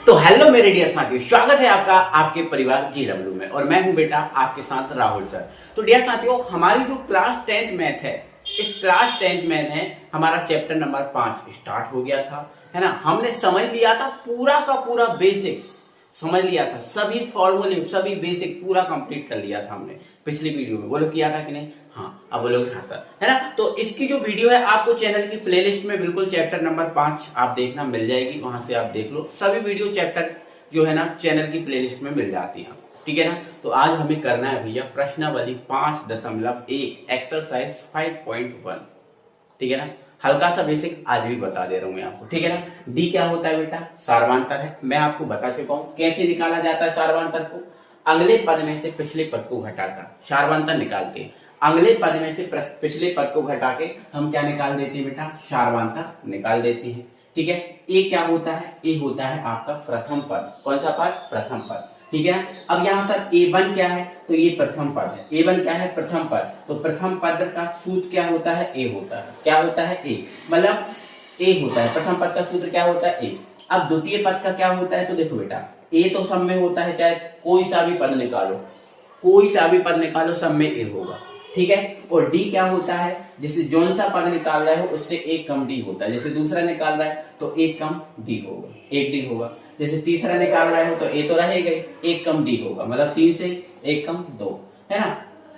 तो हेलो मेरे डियर साथियों, स्वागत है आपका आपके परिवार GW में। और मैं हूं बेटा आपके साथ राहुल सर। तो डियर साथियों, हमारी जो क्लास 10th मैथ है, इस क्लास 10th मैथ है हमारा चैप्टर नंबर 5 स्टार्ट हो गया था, है ना। हमने समझ लिया था पूरा का पूरा बेसिक, समझ लिया था सभी फॉर्मूले, सभी बेसिक पूरा कंप्लीट कर लिया था हमने पिछली वीडियो में। बोलो किया था कि नहीं? हाँ, अब बोलोगे हाँ सर, है ना। तो इसकी जो वीडियो है आपको चैनल की प्लेलिस्ट में बिल्कुल चैप्टर नंबर 5 आप देखना मिल जाएगी, वहां से आप देख लो। सभी वीडियो चैप्टर जो है ना चैनल की प्लेलिस्ट में मिल जाती है, ठीक है ना। तो आज हमें करना है भैया प्रश्नावली 5.1 एक्सरसाइज 5.1, ठीक है ना। हल्का सा बेसिक आज भी बता दे रहा हूं मैं आपको, ठीक है ना। डी क्या होता है बेटा? सार्वांतर है। मैं आपको बता चुका हूं कैसे निकाला जाता है सार्वांतर को। अगले पद में से पिछले पद को घटाकर सार्वांतर निकालते हैं। अगले पद में से पिछले पद को घटा के हम क्या निकाल देते हैं बेटा? सार्वांतर निकाल देते हैं, ठीक है। ए क्या होता है? ए होता है आपका प्रथम पद। कौन सा पद? प्रथम पद, ठीक है। अब यहाँ सर A1 क्या है? तो ये प्रथम पद है। A1 क्या है? प्रथम पद। तो प्रथम पद का सूत्र क्या होता है? ए होता है। क्या होता है? ए, मतलब ए होता है। प्रथम पद का सूत्र क्या होता है? ए। अब द्वितीय पद का क्या होता है? तो देखो बेटा, ए तो सब में होता है, चाहे कोई सा भी पद निकालो, कोई सा भी पद निकालो, सब में ए होगा, ठीक है। और डी क्या होता है? जैसे जोन सा पद निकाल रहे हो उससे एक कम डी होता है। जैसे दूसरा निकाल रहा है तो एक कम डी होगा, एक डी होगा। जैसे तीसरा निकाल रहे हो तो ए तो रहेगा ही, एक कम डी होगा, मतलब 3 से एक कम 2, है ना,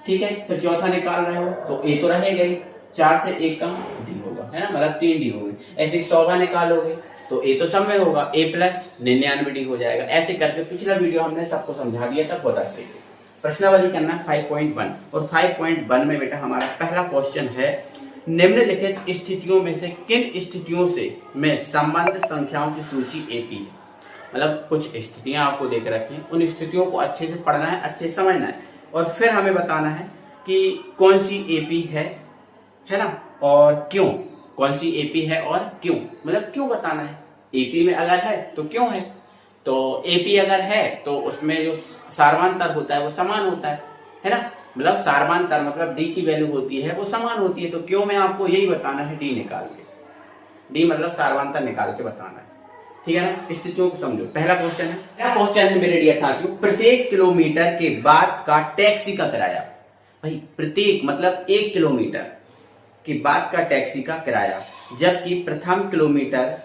ठीक है। फिर चौथा निकाल रहे हो तो ए तो रहेगा ही, 4 से एक कम डी होगा, है ना, मतलब 3 डी होगी। ऐसे 100वां निकालोगे तो ए तो सब में होगा, ए प्लस 99 डी हो जाएगा। ऐसे करके पिछला वीडियो हमने सबको समझा दिया था बहुत अच्छे से। प्रश्नावली करना 5.1 और 5.1 में बेटा हमारा पहला क्वेश्चन है, निम्नलिखित स्थितियों में से किन स्थितियों से में संबंध संख्याओं की सूची एपी है। मतलब कुछ स्थितियां आपको देख रखी हैं, उन स्थितियों को अच्छे से पढ़ना है, अच्छे से समझना है और फिर हमें बताना है कि कौन सी एपी है ना, और क्यों। कौन सी एपी है और क्यों, मतलब क्यों बताना है। एपी में अगर है तो क्यों है, तो एपी अगर है तो उसमें जो सार्वांतर होता है वो समान होता है ना। मतलब सार्वांतर मतलब डी की वैल्यू होती है वो समान होती है, तो क्यों में आपको यही बताना है, डी निकाल के, डी मतलब सार्वांतर निकाल के बताना है, ठीक है ना। स्थितियों को समझो। पहला क्वेश्चन है, क्या क्वेश्चन है मेरे डियर साथियों, प्रत्येक किलोमीटर के बाद का टैक्सी का किराया। भाई प्रत्येक मतलब 1 किलोमीटर के बाद का टैक्सी का किराया, जबकि प्रथम किलोमीटर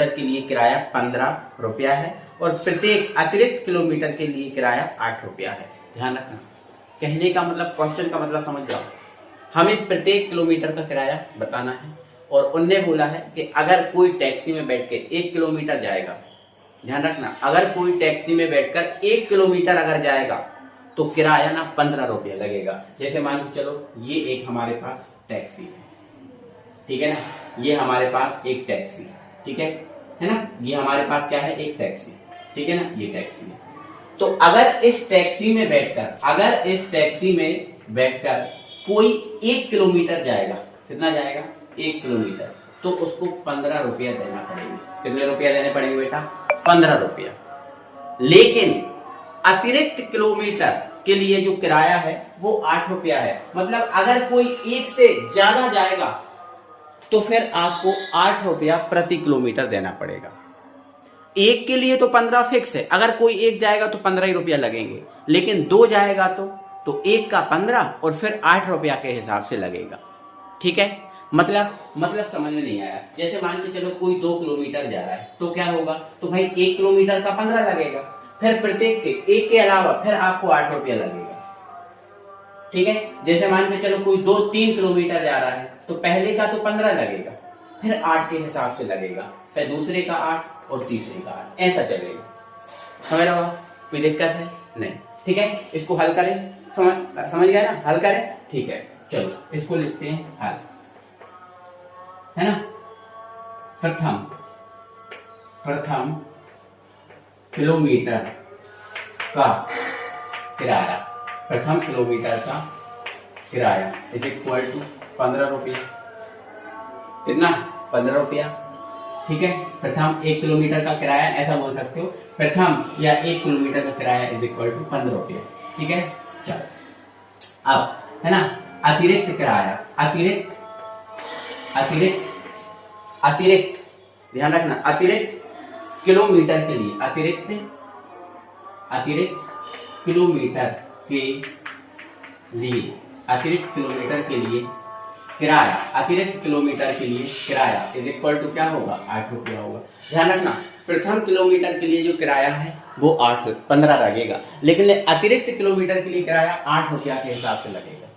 के लिए किराया 15 रुपया है और प्रत्येक अतिरिक्त किलोमीटर के लिए किराया 8 रुपया है। ध्यान रखना, कहने का मतलब, क्वेश्चन का मतलब समझ जाओ। हमें प्रत्येक किलोमीटर का किराया बताना है और उनने बोला है कि अगर कोई टैक्सी में बैठ के 1 किलोमीटर जाएगा, ध्यान रखना, अगर कोई टैक्सी में बैठकर 1 किलोमीटर अगर जाएगा तो किराया ना 15 रुपया लगेगा। जैसे मान के चलो ये एक हमारे पास टैक्सी है, ठीक है ना, ये हमारे पास एक टैक्सी, ठीक है ना, ये हमारे पास क्या है? एक टैक्सी, ठीक है ना, ये टैक्सी है। तो अगर इस टैक्सी में बैठकर कोई 1 किलोमीटर जाएगा, कितना जाएगा? 1 किलोमीटर, तो उसको 15 रुपया देना पड़ेगा। कितने रुपया देने पड़ेंगे बेटा? 15 रुपया। लेकिन अतिरिक्त किलोमीटर के लिए जो किराया है वो 8 रुपया है। मतलब अगर कोई 1 से ज्यादा जाएगा तो फिर आपको 8 रुपया प्रति किलोमीटर देना पड़ेगा। एक के लिए तो 15 फिक्स है, अगर कोई एक जाएगा तो 15 ही रुपया लगेंगे, लेकिन 2 जाएगा तो एक का 15 और फिर 8 रुपया के हिसाब से लगेगा, ठीक है। मतलब समझ में नहीं आया। जैसे मान के चलो कोई 2 किलोमीटर जा रहा है तो क्या होगा? तो भाई 1 किलोमीटर का 15 लगेगा, फिर प्रत्येक के एक के अलावा फिर आपको 8 रुपया लगेगा, ठीक है। जैसे मान के चलो कोई 2-3 किलोमीटर जा रहा है तो पहले का तो 15 लगेगा, फिर 8 के हिसाब से लगेगा, फिर दूसरे का 8 और तीसरे का 8, ऐसा चलेगा। समझ रहे हो? कोई दिक्कत है? नहीं, ठीक है। इसको हल करें, समझ गया ना? हल करें, ठीक है। चलो इसको लिखते हैं हल, है ना। प्रथम किलोमीटर का किराया, प्रथम किलोमीटर का किराया इज इक्वल टू 15 रुपया। कितना? 15 रुपया, ठीक है। प्रथम 1 किलोमीटर का किराया, ऐसा बोल सकते हो, प्रथम या 1 किलोमीटर का किराया इज इक्वल टू 15 रुपया, ठीक है। चलो अब, है ना, अतिरिक्त किराया, अतिरिक्त ध्यान रखना, अतिरिक्त किलोमीटर के लिए, अतिरिक्त किलोमीटर के लिए, अतिरिक्त किलोमीटर के लिए किराया, अतिरिक्त किलोमीटर के लिए किराया इज इक्वल टू क्या होगा, 8 रुपया होगा। ध्यान रखना, प्रथम किलोमीटर के लिए जो किराया है वो 15 लगेगा, लेकिन अतिरिक्त किलोमीटर के लिए किराया 8 रुपया के हिसाब से लगेगा।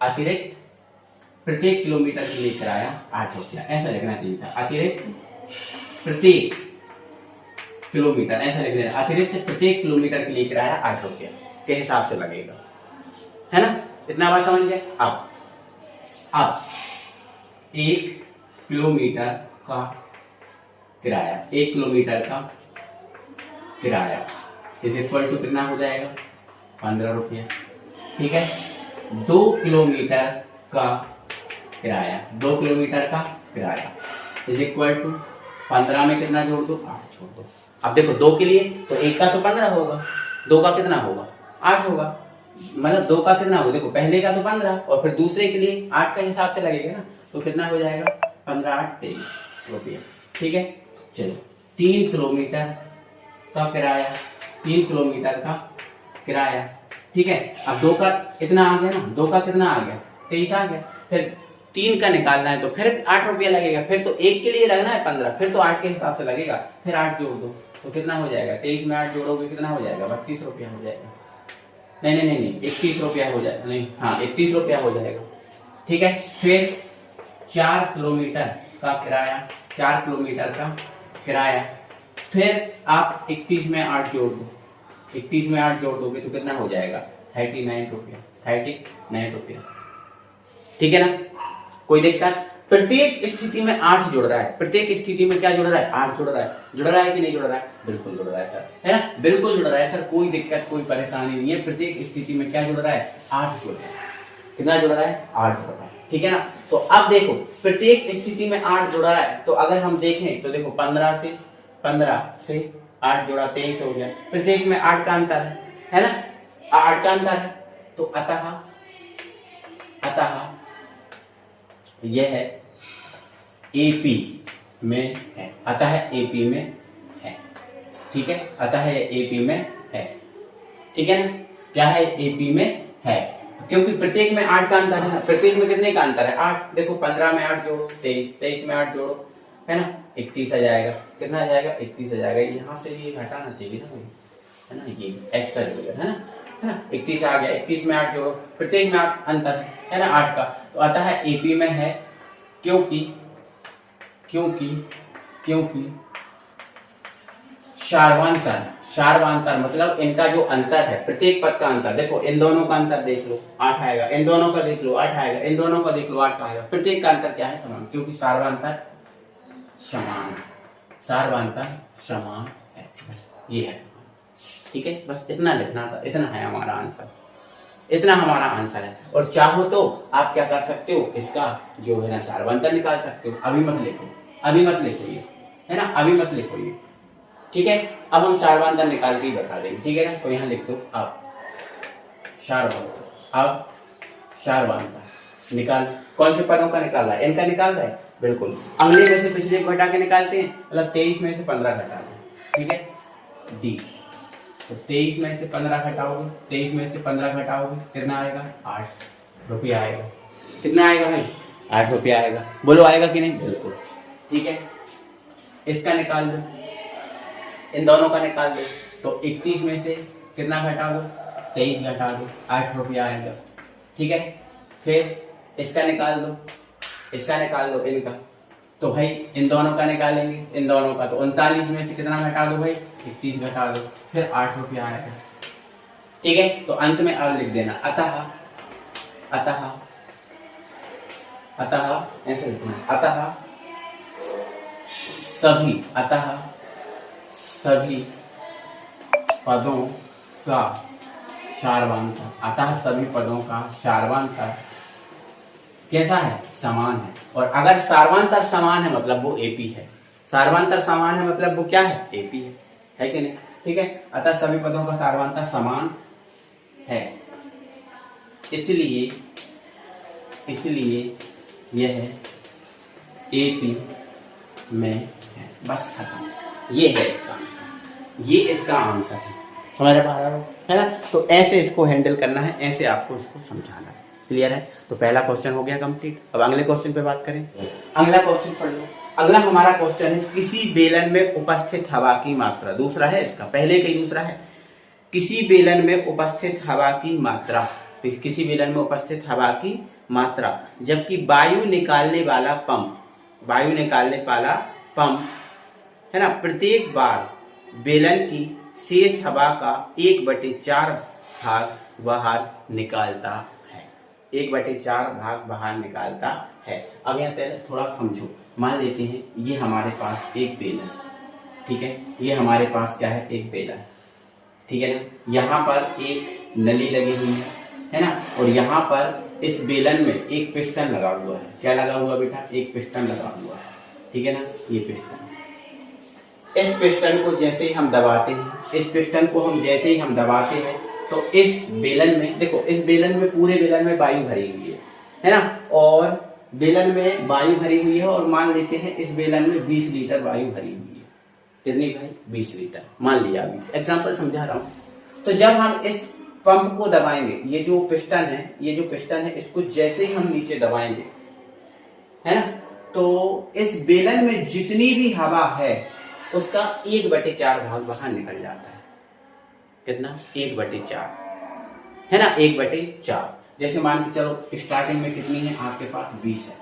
अतिरिक्त प्रत्येक किलोमीटर के लिए किराया 8 रुपया, ऐसा लिखना चाहिए था। अतिरिक्त प्रत्येक किलोमीटर, ऐसा लिख देना, अतिरिक्त प्रत्येक किलोमीटर के लिए किराया 8 रुपया के हिसाब से लगेगा, है ना। इतना बात समझ गए। अब 1 किलोमीटर का किराया, 1 किलोमीटर का किराया इज इक्वल टू कितना हो जाएगा, 15 रुपया। ठीक है, 2 किलोमीटर का किराया, 2 किलोमीटर का किराया इज इक्वल टू 15 में कितना जोड़ दो, 8 छोड़ दो। अब देखो 2 के लिए तो 1 का तो 15 होगा, 2 का कितना होगा, 8 होगा, मतलब 2 का कितना होगा, देखो पहले का तो 15 और फिर दूसरे के लिए 8 का हिसाब से लगेगा ना, तो कितना हो जाएगा, 15 8 23 रुपया। ठीक है, चलो 3 किलोमीटर का किराया, 3 किलोमीटर का किराया। ठीक है, अब 2 का इतना आ गया ना, 2 का कितना आ गया, 23 आ गया, फिर 3 का निकालना है तो फिर 8 रुपया लगेगा, फिर तो 1 के लिए लगना है 15, फिर तो 8 के हिसाब से लगेगा, फिर 8 जोड़ दो तो कितना हो जाएगा, 23 में 8 जोड़ोगे कितना हो जाएगा, 32 रुपया हो जाएगा। नहीं 31 रुपया हो जाएगा, नहीं हाँ 31 रुपया हो जाएगा। ठीक है, फिर 4 किलोमीटर का किराया, 4 किलोमीटर का किराया, फिर आप 31 में 8 जोड़ दो, 31 में 8 जोड़ दोगे तो कितना हो जाएगा, 39 रुपया, 39 रुपया। ठीक है ना, कोई दिक्कत। प्रत्येक स्थिति में 8 जुड़ रहा है, प्रत्येक स्थिति में क्या जुड़ रहा है, 8 जुड़ रहा है। जुड़ रहा है कि नहीं जुड़ रहा है, बिल्कुल जुड़ रहा है सर, है ना, बिल्कुल जुड़ रहा है सर, कोई दिक्कत कोई परेशानी नहीं है। प्रत्येक स्थिति में क्या जुड़ रहा है, 8 जुड़ रहा है। कितना जुड़ रहा है, 8 जुड़ रहा है। ठीक है ना, तो अब देखो प्रत्येक स्थिति में 8 जुड़ रहा है, तो अगर हम देखें तो देखो 15 से 8 जोड़ा 23 हो गया, प्रत्येक में 8 का अंतर है ना, 8 का अंतर है, तो अतः यह एपी में है, अतः एपी में है। ठीक है, अतः एपी में है। ठीक है ना, क्या है, एपी में है, क्योंकि प्रत्येक में 8 का अंतर है ना, प्रत्येक में कितने का अंतर है, 8। देखो 15 में 8 जोड़ो 23, 23 में 8 जोड़ो है ना, 31 आ जाएगा, कितना आ जाएगा, 31 आ जाएगा। यहाँ से ये घटाना चाहिए ना, है ना, ये एक्स्ट्रा जोड़ेगा, है ना, 31 आ गया, 31 में 8 जोड़ो, प्रत्येक में 8 अंतर है ना, 8 का, तो अतः एपी में है, क्योंकि शार्वांतर मतलब इनका जो अंतर है, प्रत्येक पद का अंतर, देखो इन दोनों का अंतर देख लो 8 आएगा, इन दोनों का देख लो 8 आएगा, इन दोनों का देख लो 8 आएगा, प्रत्येक का अंतर क्या है, समान, क्योंकि शार्वांतर समान है, बस ये है। ठीक है, बस इतना लिखना था, इतना है हमारा आंसर, इतना हमारा आंसर है। और चाहो तो आप क्या कर सकते हो, इसका जो है ना सारवंतर निकाल सकते हो। अभी मत लिखो ये, है ना, अभी मत लिखो ये। ठीक है, अब हम सारवंतर निकाल के ही बता देंगे। ठीक है ना, तो यहाँ लिख दो अब सारवंतर निकाल, कौन से पदों का निकाल रहा है, इनका निकाल रहा है, बिल्कुल अगले में से पिछले को हटा के निकालते हैं, मतलब 23 में से 15 घटा दो। ठीक है, डी, तो 23 में से 15 घटाओगे, 23 में से 15 घटाओगे कितना आएगा, 8 रुपया आएगा। कितना आएगा भाई, 8 रुपया आएगा। बोलो आएगा कि नहीं, बिल्कुल। ठीक है, इसका निकाल दो, इन दोनों का निकाल दो, तो 31 में से कितना घटा दो, 23 घटा दो, 8 रुपया आएगा। ठीक है, फिर इसका निकाल दो, इनका, तो भाई इन दोनों का निकालेंगे, इन दोनों का, तो 39 में से कितना घटा दो भाई, 31 घटा दो, फिर 8 रुपया आएगा। ठीक है, तो अंत में अब लिख देना अतः ऐसे लिखना, अतः सभी पदों का सारवांतर, अतः सभी पदों का सारवांतर कैसा है, समान है। और अगर सारवांतर समान है मतलब वो एपी है, सारवांतर समान है मतलब वो क्या है, एपी है कि नहीं। ठीक है, अतः सभी पदों का सारवांतर समान है, इसलिए यह एपी में है। बस खत्म, ये है इसका आंसर, ये इसका आंसर है। समझ पा रहे हो, है ना? तो ऐसे इसको हैंडल करना है, ऐसे आपको इसको समझाना है। क्लियर है? तो पहला क्वेश्चन हो गया कंप्लीट। अब अगले क्वेश्चन पे बात करें। अगला क्वेश्चन पढ़ लो। अगला हमारा क्वेश्चन है किसी बेलन में उपस्थित हवा की मात्रा। दूसरा है इसका, पहले का ही दूसरा है। किसी बेलन में उपस्थित हवा की मात्रा, किसी बेलन में उपस्थित हवा की मात्रा जबकि वायु निकालने वाला पंप है ना, प्रत्येक बार बेलन की शेष हवा का 1/4 भाग बाहर निकालता है। 1/4 भाग बाहर निकालता है। अब यहाँ थोड़ा समझो। मान लेते हैं ये हमारे पास एक बेलन, ठीक है, ये हमारे पास क्या है, एक बेलन, ठीक है ना। यहाँ पर एक नली लगी हुई है ना, और यहाँ पर इस बेलन में एक पिस्टन लगा हुआ है। क्या लगा हुआ बेटा? एक पिस्टन लगा हुआ है, ठीक है ना, ये पिस्टन। इस पिस्टन को जैसे ही हम दबाते हैं, तो इस बेलन में देखो, इस बेलन में, पूरे बेलन में वायु भरी हुई है ना, और बेलन में वायु भरी हुई है, और मान लेते हैं इस बेलन में 20 लीटर वायु भरी हुई है। कितनी भाई? 20 लीटर मान लिया। अभी एग्जाम्पल समझा रहा हूं। तो जब हम इस पंप को दबाएंगे, ये जो पिस्टन है, इसको जैसे ही हम नीचे दबाएंगे, है ना, तो इस बेलन में जितनी भी हवा है उसका 1/4 भाग बाहर निकल जाता है। कितना? 1/4, है ना, 1/4। जैसे मान के चलो स्टार्टिंग में कितनी है आपके पास? 20 है।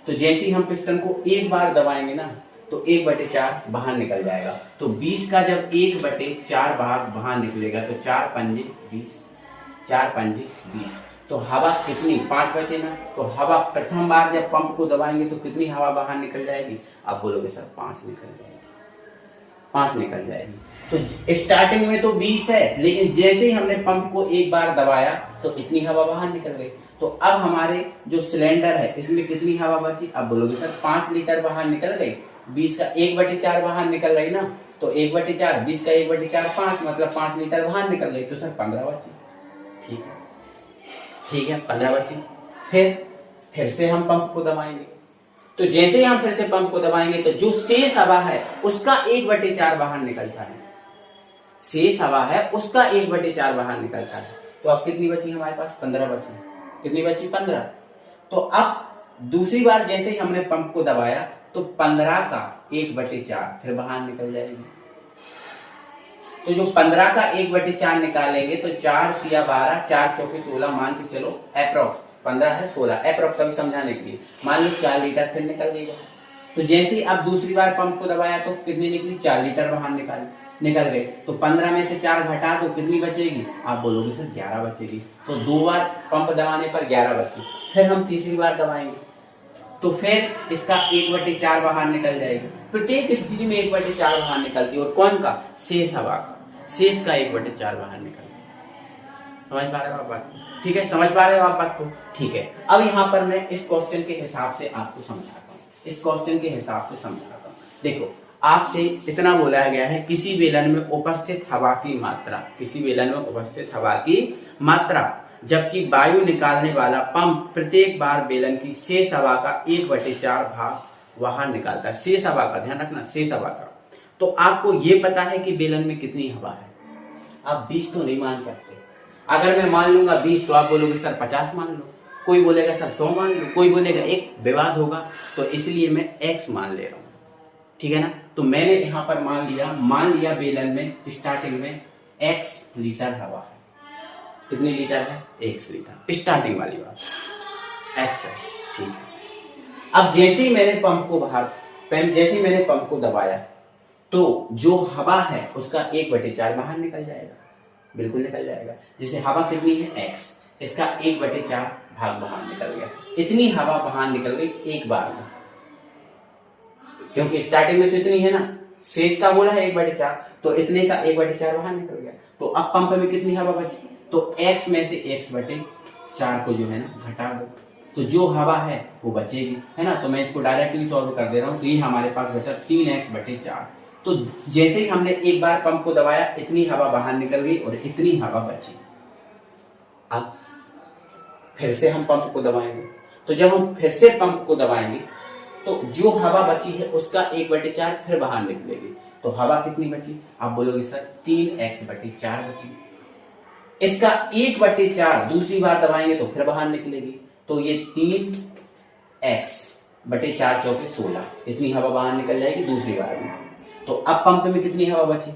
तो जैसे ही हम पिस्टन को एक बार दबाएंगे ना, तो 1/4 बाहर निकल जाएगा। तो 20 का जब 1/4 भाग बाहर निकलेगा तो 4 पंजे 20, तो हवा कितनी? 5 बचे ना। तो हवा प्रथम बार जब पंप को दबाएंगे तो कितनी हवा बाहर निकल जाएगी? आप बोलोगे सर 5 निकल जाएगी, 5 निकल जाएगी। तो स्टार्टिंग में तो 20 है, लेकिन जैसे ही हमने पंप को एक बार दबाया तो इतनी हवा बाहर निकल गई। तो अब हमारे जो सिलेंडर है इसमें कितनी हवा बची? अब बोलोगे सर 5 लीटर बाहर निकल गई। 20 का 1/4 बाहर निकल रही ना, तो 1/4, 20 का 1/4 5, मतलब 5 लीटर बाहर निकल गई। तो सर 15 बची। ठीक है, 15 बची। फिर से हम पंप को दबाएंगे। तो जैसे ही हम फिर से पंप को दबाएंगे तो जो शेष हवा है उसका 1/4 बाहर निकलता है। शेष हवा है उसका 1/4 बाहर निकलता है। तो अब कितनी बची हमारे पास? 15 बची। कितनी बची? 15। तो अब दूसरी बार जैसे ही हमने पंप को दबाया तो 15 का 1/4 फिर बाहर निकल जाएगी। तो जो 15 का 1/4 निकालेंगे तो 4 × 12, 4 × 4 16, मान के चलो अप्रोक्स 15 है 16, अप्रोक्स अभी समझाने के लिए मान लो 4 लीटर फिर निकल गई। तो जैसे ही अब दूसरी बार पंप को दबाया तो कितनी निकली? 4 लीटर बाहर निकल गए। तो 15 में से 4 घटा दो, कितनी बचेगी? आप बोलोगे सर 11 बचेगी। तो 2 बार पंप दबाने पर 11 बची। फिर हम तीसरी बार दबाएंगे तो फिर इसका 1/4 बाहर निकल जाएगी। प्रत्येक स्थिति में 1/4 बाहर निकलती है। और कौन का? शेष हवा का। शेष का 1/4 बाहर निकल। समझ पा रहे हो आप बात? ठीक है, समझ पा रहे हो आप बात को? ठीक है। अब यहाँ पर मैं इस क्वेश्चन के हिसाब से आपको समझाता हूँ। देखो, आपसे इतना बोला गया है किसी बेलन में उपस्थित हवा की मात्रा जबकि वायु निकालने वाला पंप प्रत्येक बार बेलन की शेष हवा का 1/4 भाग बाहर निकालता है। शेष हवा का ध्यान रखना, शेष हवा का। तो आपको ये पता है कि बेलन में कितनी हवा है। आप 20 तो नहीं मान सकते। अगर मैं मान लूंगा 20 तो आप बोलोगे सर 50 मान लो, कोई बोलेगा सर 100 मान लो, कोई बोलेगा, एक विवाद होगा। तो इसलिए मैं x मान ले रहा हूं, ठीक है ना। तो मैंने यहां पर मान लिया बेलन में स्टार्टिंग में x लीटर हवा है। कितनी लीटर है? x litre. स्टार्टिंग वाली बात x है, ठीक है। अब जैसे ही मैंने पंप को दबाया तो जो हवा है उसका 1/4 बाहर निकल जाएगा, बिल्कुल निकल जाएगा। जैसे हवा कितनी है? x, इसका 1/4 भाग बाहर निकल गया। इतनी हवा बाहर निकल गई एक बार में, क्योंकि स्टार्टिंग में तो इतनी है ना, शेष का बोला है 1/4, तो इतने का 1/4 बाहर निकल गया। तो अब पंप में कितनी हवा बची? तो x में से 1/4 को जो है ना घटा दो, तो जो हवा है वो बचेगी, है ना। तो मैं इसको डायरेक्टली सॉल्व कर दे रहा हूं। तो ये हमारे पास बचा 3x/4। तो जैसे ही हमने एक बार पंप को दबाया इतनी हवा बाहर निकल गई और इतनी हवा बची। अब फिर से हम पंप को दबाएंगे। तो जब हम फिर से पंप को दबाएंगे तो जो हवा बची है उसका 1/4 फिर बाहर निकलेगी। तो हवा कितनी बची? आप बोलोगे सर 3x/4 बची। इसका 1/4 दूसरी बार दबाएंगे तो फिर बाहर निकलेगी। तो ये 3x/4 चौके 16, इतनी हवा बाहर निकल जाएगी दूसरी बार में। तो अब पंप में कितनी हवा बची?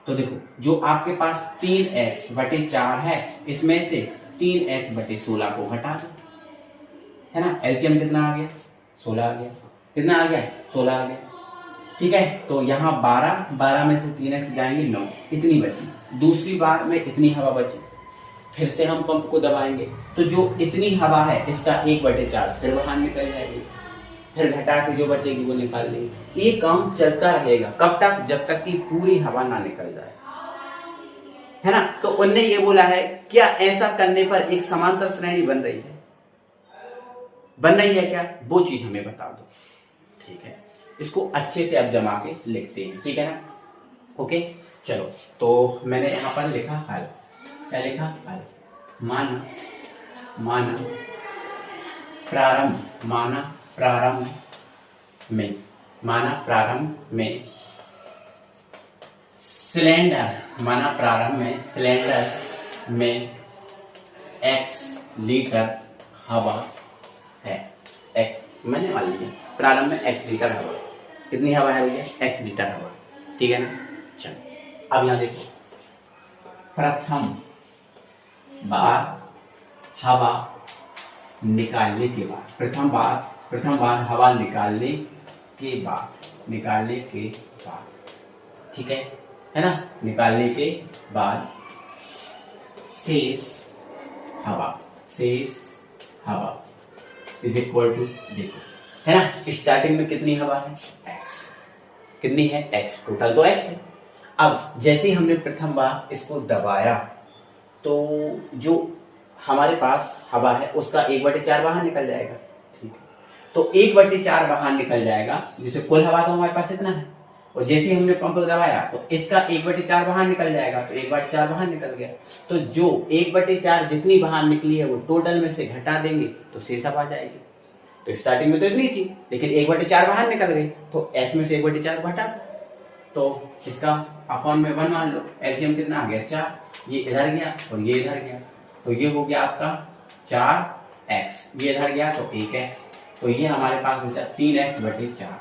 तो देखो जो आपके पास 3x/4 है, इसमें से 3x/16 को घटा दो, है ना। एलसीएम कितना आ गया? 16 आ गया। कितना आ गया? 16 आ गया। ठीक है, तो यहाँ 12 में से 3x जाएंगे 9, इतनी बची। दूसरी बार में इतनी हवा बची, फिर से हम पंप को दबाएंगे तो जो इतनी हवा है इसका 1/4 फिर बाहर निकल जाएगी, फिर घटा के जो बचेगी वो निकाल लेंगे। ये काम चलता रहेगा कब तक? जब तक कि पूरी हवा ना निकल जाए, है ना। तो उनने ये बोला है क्या ऐसा करने पर एक समांतर श्रेणी बन रही है? बन रही है क्या? वो चीज हमें बता दो। ठीक है, इसको अच्छे से अब जमा के लिखते हैं, ठीक है ना। ओके चलो, तो मैंने यहां पर लिखा हल। क्या लिखा? हल। माना प्रारंभ में सिलेंडर में x लीटर हवा है। x मैंने मान लिया प्रारंभ में x लीटर हवा। कितनी हवा है भैया? x लीटर हवा, ठीक है ना। चलो अब यहां देखो, प्रथम बार हवा निकालने के बाद, प्रथम बार हवा निकालने के बाद, ठीक है ना। निकालने के बाद शेष हवा इज इक्वल टू, देखो है ना, स्टार्टिंग में कितनी हवा है? x। कितनी है? x। टोटल तो x है। अब जैसे ही हमने प्रथम बार इसको दबाया तो जो हमारे पास हवा है उसका 1/4 बाहर निकल जाएगा, ठीक है। तो 1/4 बाहर निकल जाएगा, जिसे कुल हवा तो हमारे पास इतना है, और जैसे ही हमने पंप दबाया तो इसका 1/4 बाहर निकल जाएगा, तो 1/4 बाहर निकल गया। तो जो 1/4 जितनी बाहर निकली है वो टोटल में से घटा देंगे तो शेष हवा जाएगी। तो स्टार्टिंग में तो इतनी थी, लेकिन 1/4 बाहर निकल गई, तो x में से 1/4 घटा दो, तो इसका अपॉन में 1 मान लो। एलसीएम कितना आ गया? 4। ये इधर गया और ये इधर गया, तो ये हो गया आपका 4x, ये इधर गया तो 1x, तो ये हमारे पास बचा 3x/4।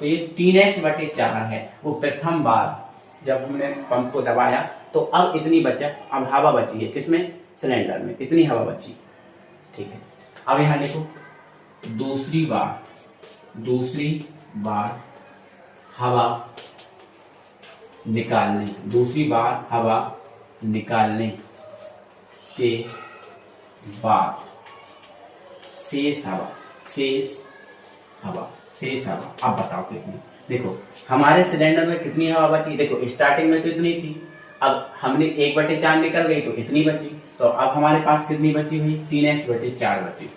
तो ये 3x/4 है। वो प्रथम बार जब हमने पंप को दबाया तो अब इतनी बचा, अब हवा बची है किसमें? सिलेंडर में, इतनी हवा बची, ठीक है। अब यहां देखो, दूसरी बार हवा निकालने के बाद शेष हवा। अब बताओ कितनी? देखो हमारे सिलेंडर में कितनी हवा बची? देखो स्टार्टिंग में तो इतनी थी, अब हमने 1/4 निकल गई तो इतनी बची, तो अब हमारे पास कितनी बची हुई? 3x/4 बची।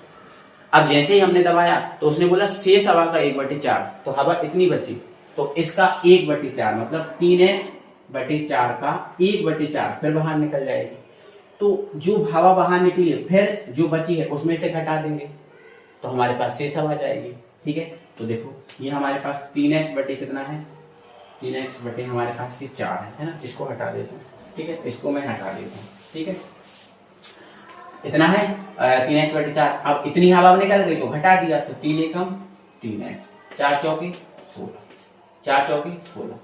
अब जैसे ही हमने दबाया तो उसने बोला शेष हवा का 1/4, तो हवा इतनी बची, तो इसका 1/4 मतलब 3x/4 का 1/4 फिर बाहर निकल जाएगी। तो जो हवा बाहर निकली है फिर जो बची है उसमें से घटा देंगे तो हमारे पास शेष हवा जाएगी, ठीक है। तो देखो ये हमारे पास 3x/ कितना है? 3x/ हमारे पास ये 4 है ना। इसको हटा देता हूँ, ठीक है, इसको मैं हटा देता हूँ, ठीक है। इतना है 3x/4। अब इतनी हवा निकल गई तो घटा दिया, तो 3 एकम 3x, 4 चौके 16, 4 चौके 16,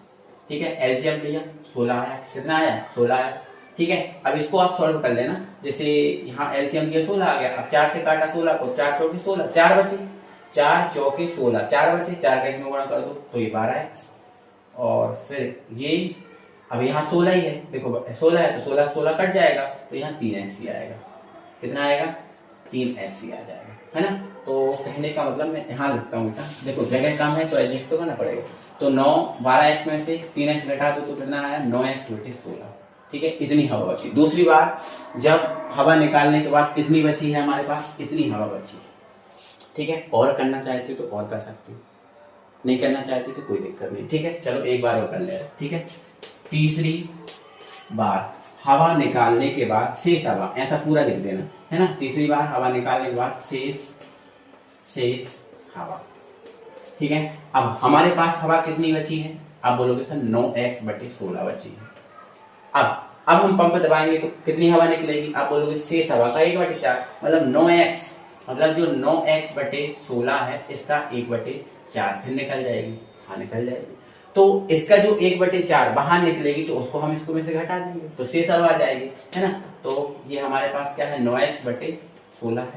ठीक है। एलसीएम लिया 16 आया। कितना आया? 16 आया, ठीक है। अब इसको आप सॉल्व कर लेना। जैसे यहाँ एलसीएम लिया 16 आ गया, अब 4 से काटा 16 को, 4 चौके 16, 4 बचे, 4 चौके 16, 4 बचे, 4 का इसमें गुणा कर दो तो ये 12x, और फिर ये अब यहाँ 16 ही है, देखो 16 है तो 16 कट जाएगा, तो यहाँ 3x ही आएगा। कितना आएगा? 3x ही आ जाएगा, है ना। तो कहने का मतलब मैं यहाँ लिखता हूँ बेटा, देखो जगह कम है तो एडजस्ट तो करना पड़ेगा। तो 12x में से 3x घटा दो तो कितना आया? 9x/16, ठीक है। इतनी हवा बची। दूसरी बार जब हवा निकालने के बाद कितनी बची है हमारे पास? इतनी हवा बची, ठीक है। और करना चाहते हो तो और कर सकते हो, नहीं करना चाहते तो कोई दिक्कत नहीं, ठीक है। चलो एक बार और कर ले, ठीक है। तीसरी बार हवा निकालने के बाद शेष हवा, ऐसा पूरा लिख देना, है ना। तीसरी बार हवा निकालने के बाद शेष हवा। ठीक है, अब हमारे पास हवा कितनी बची है? आप बोलोगे सर 9x/16 बची है। अब हम पंप दबाएंगे तो कितनी हवा निकलेगी? आप बोलोगे शेष हवा का 1/4, मतलब 9x, मतलब जो 9x/16 है इसका 1/4 फिर निकल जाएगी। हाँ निकल जाएगी। तो इसका जो 1/4 बाहर निकलेगी तो उसको हम इसको में से घटा देंगे तो शेष हवा आ जाएगी, है ना। तो ये हमारे पास क्या है? 9x/16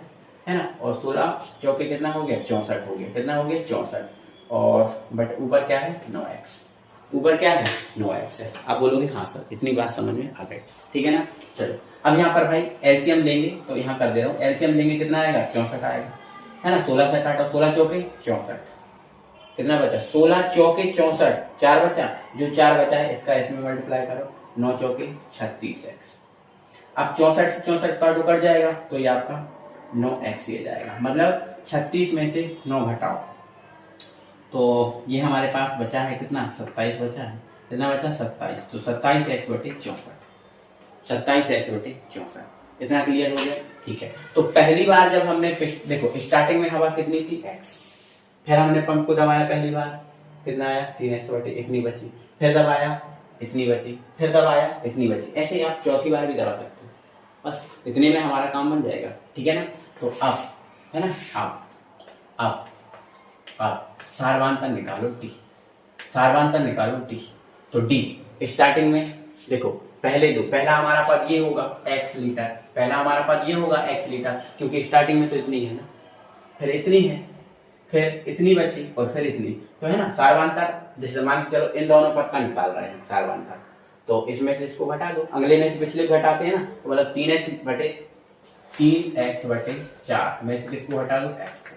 है ना। और 16 चौके कितना हो गया? 64 हो गया। कितना हो गया? 64। और बट ऊपर क्या है? 9x। ऊपर क्या है? 9x है। आप बोलोगे हाँ सर, इतनी बात समझ में आ गई। ठीक है ना। चलो अब यहाँ पर भाई एलसीएम लेंगे, तो यहाँ कर दे रहा हूँ। एलसीएम लेंगे कितना आएगा? 64 आएगा, है ना। 16 से काटो, 16 चौके 64, कितना बचा? 16 चौके 64, 4 बचा। जो 4 बचा है इसका इसमें मल्टीप्लाई करो, 9 चौके 36x। अब 64 से 64 काटो, कट जाएगा तो ये आपका 9x ये जाएगा। मतलब 36 में से 9 घटाओ तो ये हमारे पास बचा है कितना? 27 बचा है। कितना बचा? 27। तो 27x/64, 27x/64। इतना क्लियर हो गया? ठीक है। तो पहली बार जब हमने देखो स्टार्टिंग में हवा कितनी थी? x। फिर हमने पंप को दबाया पहली बार, कितना आया? 3x/, इतनी बची। फिर दबाया, इतनी बची। फिर दबाया, इतनी बची। ऐसे ही आप चौथी बार भी दबा सकते हो। बस इतने में हमारा काम बन जाएगा। ठीक है ना। तो अब है ना, अब सारवांतर निकालो डी। सारवांतर निकालो डी। तो डी स्टार्टिंग में देखो पहला हमारा पद ये होगा x लीटर। पहला हमारा पद ये होगा x लीटर, क्योंकि स्टार्टिंग में तो इतनी है ना, फिर इतनी है, फिर इतनी बची और फिर इतनी। तो है ना सारवांतर, जैसे मान के चलो इन दोनों पद का निकाल रहे हैं सारवांतर, तो इसमें से इसको घटा दो। अगले में से पिछले घटाते हैं ना, तो मतलब 3x/4 में से किसको हटा दो? x को।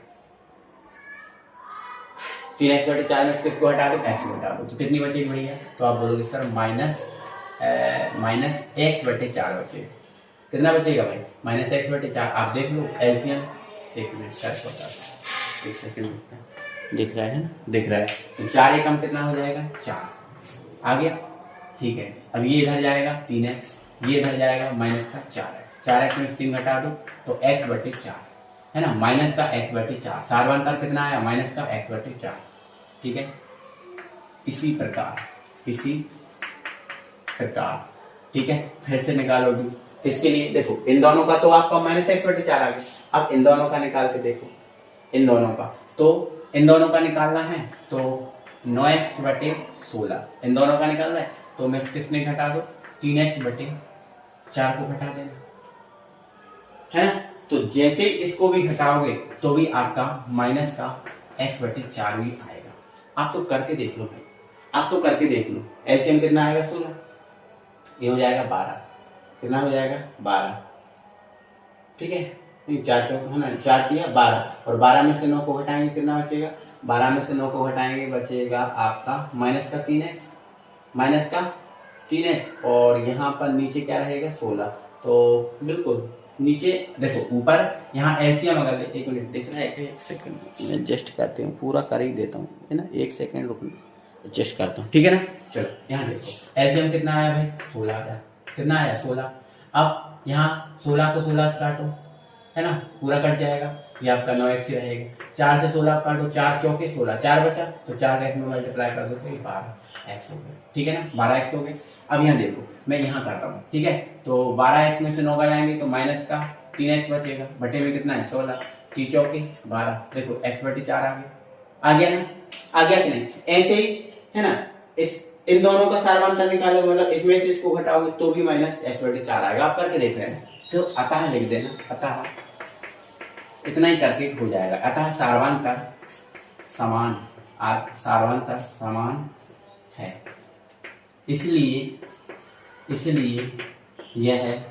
3x/4 में से किसको हटा दो? x को हटा दो। तो कितनी बचेगी भैया? तो आप बोलोगे सर माइनस x/4 बचेगा। कितना बचेगा भाई? -x/4। आप देख लो एलसीएम, एक मिनट कर, एक सेकंड दिख रहा है ना, दिख रहा है। तो 4 एकम कितना हो जाएगा? 4 आ गया। ठीक है, अब ये इधर जाएगा 3x, ये इधर जाएगा -4x। 4x में 3 घटा दो तो x/4, है ना, माइनस का x/4। सारवांतर कितना आया? माइनस का x/4। ठीक है, इसी प्रकार ठीक है। फिर से निकालो डी। किसके लिए? देखो इन दोनों का तो आपका -x/4 आ गया। अब इन दोनों का निकाल के देखो, इन दोनों का, तो इन दोनों का निकालना है तो 9x/16 इन दोनों का निकालना है तो मैं किसने घटा दो? 3x/4 को घटा देना, है ना। तो जैसे इसको भी घटाओगे तो भी आपका माइनस का x/4 भी आएगा। आप तो करके देख लो भाई, आप तो करके देख लो। एलसीएम कितना आएगा? 16, ये हो जाएगा 12। कितना हो जाएगा? 12। ठीक है, 4 चौक है ना, 4 किया 12, और 12 में से 9 को घटाएंगे कितना बचेगा? 12 में से 9 को घटाएंगे बचेगा आपका माइनस का 3x, और यहाँ पर नीचे क्या रहेगा? 16। तो बिल्कुल नीचे देखो, ऊपर यहाँ एलसीएम अगर एक मिनट दिख रहा है, एक सेकंड मैं एडजस्ट करती हूँ, पूरा कर ही देता हूँ, है ना। एक सेकंड रुकना, एडजस्ट करता हूँ, ठीक है ना। चलो यहाँ देखो एलसीएम कितना आया भाई? 16 आया। कितना आया? 16। अब यहाँ 16 को 16 से काटो, है ना, पूरा कट जाएगा, ये आपका 9x ही रहेगा। 4 से 16 काटो, 4 चौके 16, 4 बचा तो 4 का इसमें मल्टीप्लाई कर दो तो 12x हो गया। ठीक है ना, 12x हो गए। अब यहाँ देखो मैं यहाँ करता हूँ, ठीक है। तो 12x में से 9 जाएंगे तो माइनस का 3x बचेगा, बटे में कितना है? 16, 3 चौके 12, देखो x/4 आ गया ना, आ गया कि नहीं? ऐसे ही है ना, इन दोनों का सारवांतर निकालो, मतलब इसमें से इसको घटाओगे तो भी -x/4 आएगा। आप करके देख रहे हैं, तो अतः लिख देना, अतः इतना ही करके हो जाएगा। अतः सारवांतर समान है, इसलिए यह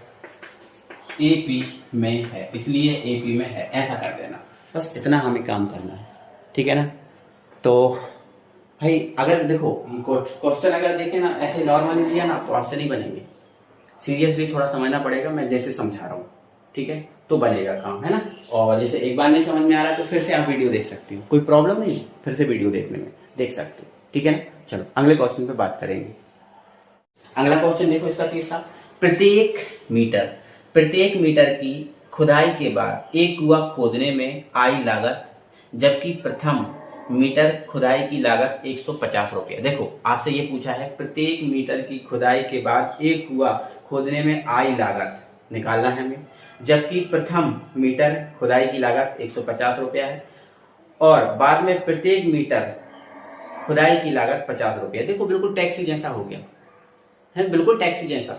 एपी में है, इसलिए एपी में है, ऐसा कर देना। बस इतना हमें काम करना है, ठीक है ना। तो भाई अगर देखो क्वेश्चन अगर देखें ना ऐसे नॉर्मली दिया ना तो आपसे नहीं बनेंगे, सीरियसली थोड़ा समझना पड़ेगा, मैं जैसे समझा रहा हूँ, ठीक है, तो बनेगा काम, है ना। और जैसे एक बार नहीं समझ में आ रहा तो फिर से आप वीडियो देख सकते हो, कोई प्रॉब्लम नहीं, फिर से वीडियो देखने में देख सकते हो, ठीक है ना। चलो अगले क्वेश्चन पे बात करेंगे। अगला क्वेश्चन देखो इसका तीसरा, प्रत्येक मीटर की खुदाई के बाद एक कुआं खोदने में आई लागत जबकि प्रथम मीटर खुदाई की लागत 150 रुपया। देखो आपसे ये पूछा है प्रत्येक मीटर की खुदाई के बाद एक कुआं खोदने में आई लागत निकालना है हमें, जबकि प्रथम मीटर खुदाई की लागत 150 रुपया है और बाद में प्रत्येक मीटर खुदाई की लागत 50 रुपया। देखो बिल्कुल टैक्सी जैसा हो गया है, बिल्कुल टैक्सी जैसा।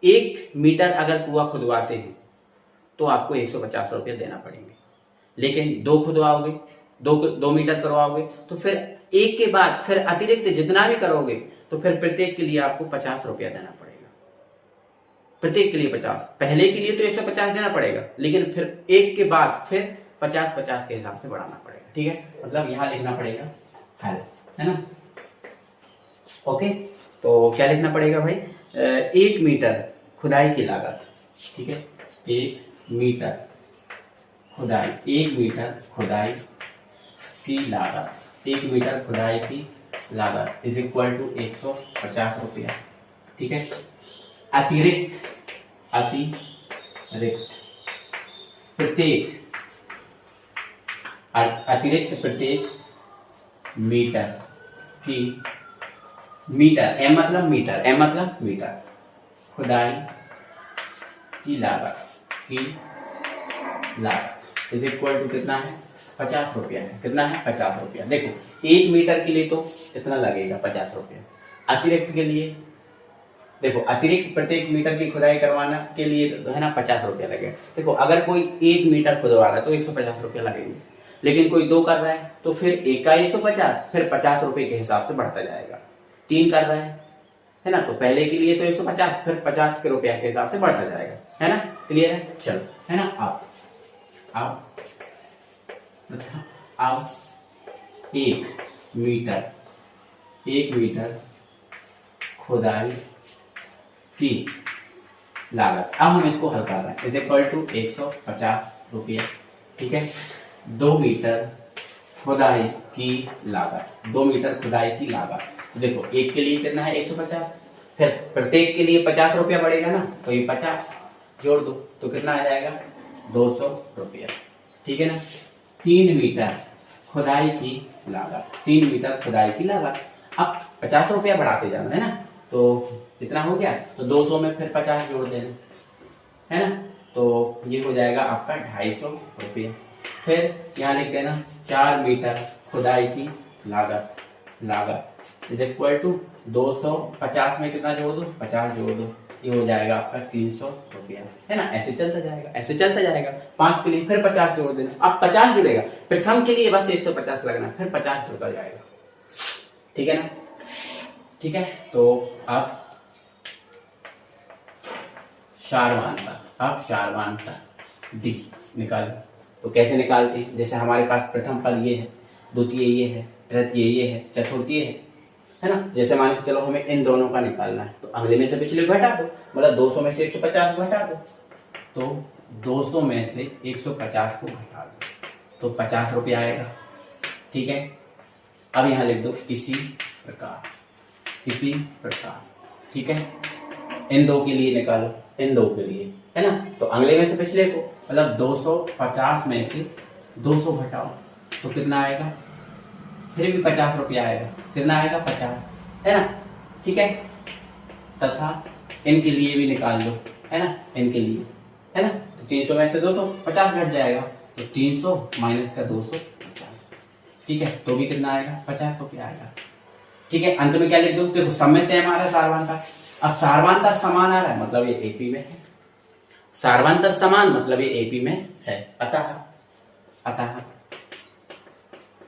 1 मीटर अगर कुआं खुदवाते हैं तो आपको 150 रुपया देना पड़ेंगे, लेकिन 2 खुदवाओगे, 2 मीटर करवाओगे तो फिर एक के बाद फिर अतिरिक्त जितना भी करोगे तो फिर प्रत्येक के लिए आपको 50 रुपया देना पड़ेगा। प्रत्येक के लिए 50, पहले के लिए तो 150 देना पड़ेगा, लेकिन फिर एक के बाद फिर 50-50 के हिसाब से बढ़ाना पड़ेगा। ठीक है, मतलब यहां लिखना पड़ेगा हल, है ना। ओके, तो क्या लिखना पड़ेगा भाई, 1 मीटर खुदाई की लागत, ठीक है, 1 मीटर खुदाई, 1 मीटर खुदाई की लागत, 1 मीटर खुदाई की लागत इज इक्वल टू 150 रुपया। ठीक है, अतिरिक्त प्रत्येक मीटर की, मीटर एम मतलब मीटर खुदाई की लागत इज इक्वल टू कितना है, 50 रुपया है। कितना है, 50 रुपया। देखो 1 मीटर के लिए तो कितना लगेगा, 50 रुपया। अतिरिक्त के लिए देखो, अतिरिक्त प्रत्येक मीटर की खुदाई करवाना के लिए है ना 50 रुपया लगेगा। देखो अगर कोई 1 मीटर खुदवा रहा है तो 150 रुपया लगेंगे, लेकिन कोई 2 कर रहा है तो फिर 1 का 150, फिर 50 रुपए के हिसाब से बढ़ता जाएगा। 3 कर रहा है ना, तो पहले के लिए तो 150, फिर 50 के रुपया के हिसाब से बढ़ता जाएगा, है ना। क्लियर है, चलो, है ना। अब 1 मीटर खुदाई की लागत, अब हम इसको हल कर रहे हैं, इज इक्वल टू 150 रुपया। ठीक है, 2 मीटर खुदाई की लागत, 2 मीटर खुदाई की लागत। देखो एक के लिए कितना है, 150, फिर प्रत्येक के लिए 50 रुपया बढ़ेगा ना, तो ये 50 जोड़ दो तो कितना आ जाएगा, 200 रुपया। ठीक है ना। 3 मीटर खुदाई की लागत, 3 मीटर खुदाई की लागत। अब 50 रुपया बढ़ाते जाना है ना, तो कितना हो गया, तो 200 में फिर 50 जोड़ देना, है ना, तो ये हो जाएगा आपका 250 रुपया। फिर यहाँ लिख देना 4 मीटर खुदाई की लागत इज इक्वल टू 250 में कितना जोड़ दो, 50 जोड़ दो, ये हो जाएगा आपका 300 रुपया, है ना। ऐसे चलता जाएगा 5 के लिए फिर 50 जोड़ देना, अब 50 जुड़ेगा, प्रथम के लिए बस 150 लगना, फिर 50 जुड़ता जाएगा। ठीक है ना। ठीक है, तो अब शारवांता डी निकालो। तो कैसे पिछले हैं, जैसे हमारे पास प्रथम पद ये है, द्वितीय ये है, तृतीय ये है, चतुर्थीय है ना। जैसे मान के चलो हमें इन दोनों का निकालना है, तो अगले में से पिछले को घटा दो, मतलब 200 में से 150 घटा दो, तो 200 में से 150 को घटा दो तो 50 रुपया आएगा। ठीक है, अब यहाँ लिख दो इसी प्रकार। ठीक है, इन दो के लिए निकालो, इन दो के लिए, है ना। तो अगले में से पिछले को, मतलब 250 में से 200 घटाओ तो कितना आएगा, फिर भी 50 रुपया आएगा। कितना आएगा, 50, है ना। ठीक है, तथा इनके लिए भी निकाल दो, है ना, इनके लिए, है ना। तो 300 में से 200, 50 घट जाएगा, तो 300 माइनस का 200, 50। ठीक है, तो भी कितना आएगा, 50 रुपया आएगा। ठीक है, अंत में क्या लिख दो, देखो सब में सेम आ रहा है सारवांतर। अब सारवांतर समान आ रहा है, मतलब ये एपी में है। सारवांतर समान मतलब ये एपी में है। अतः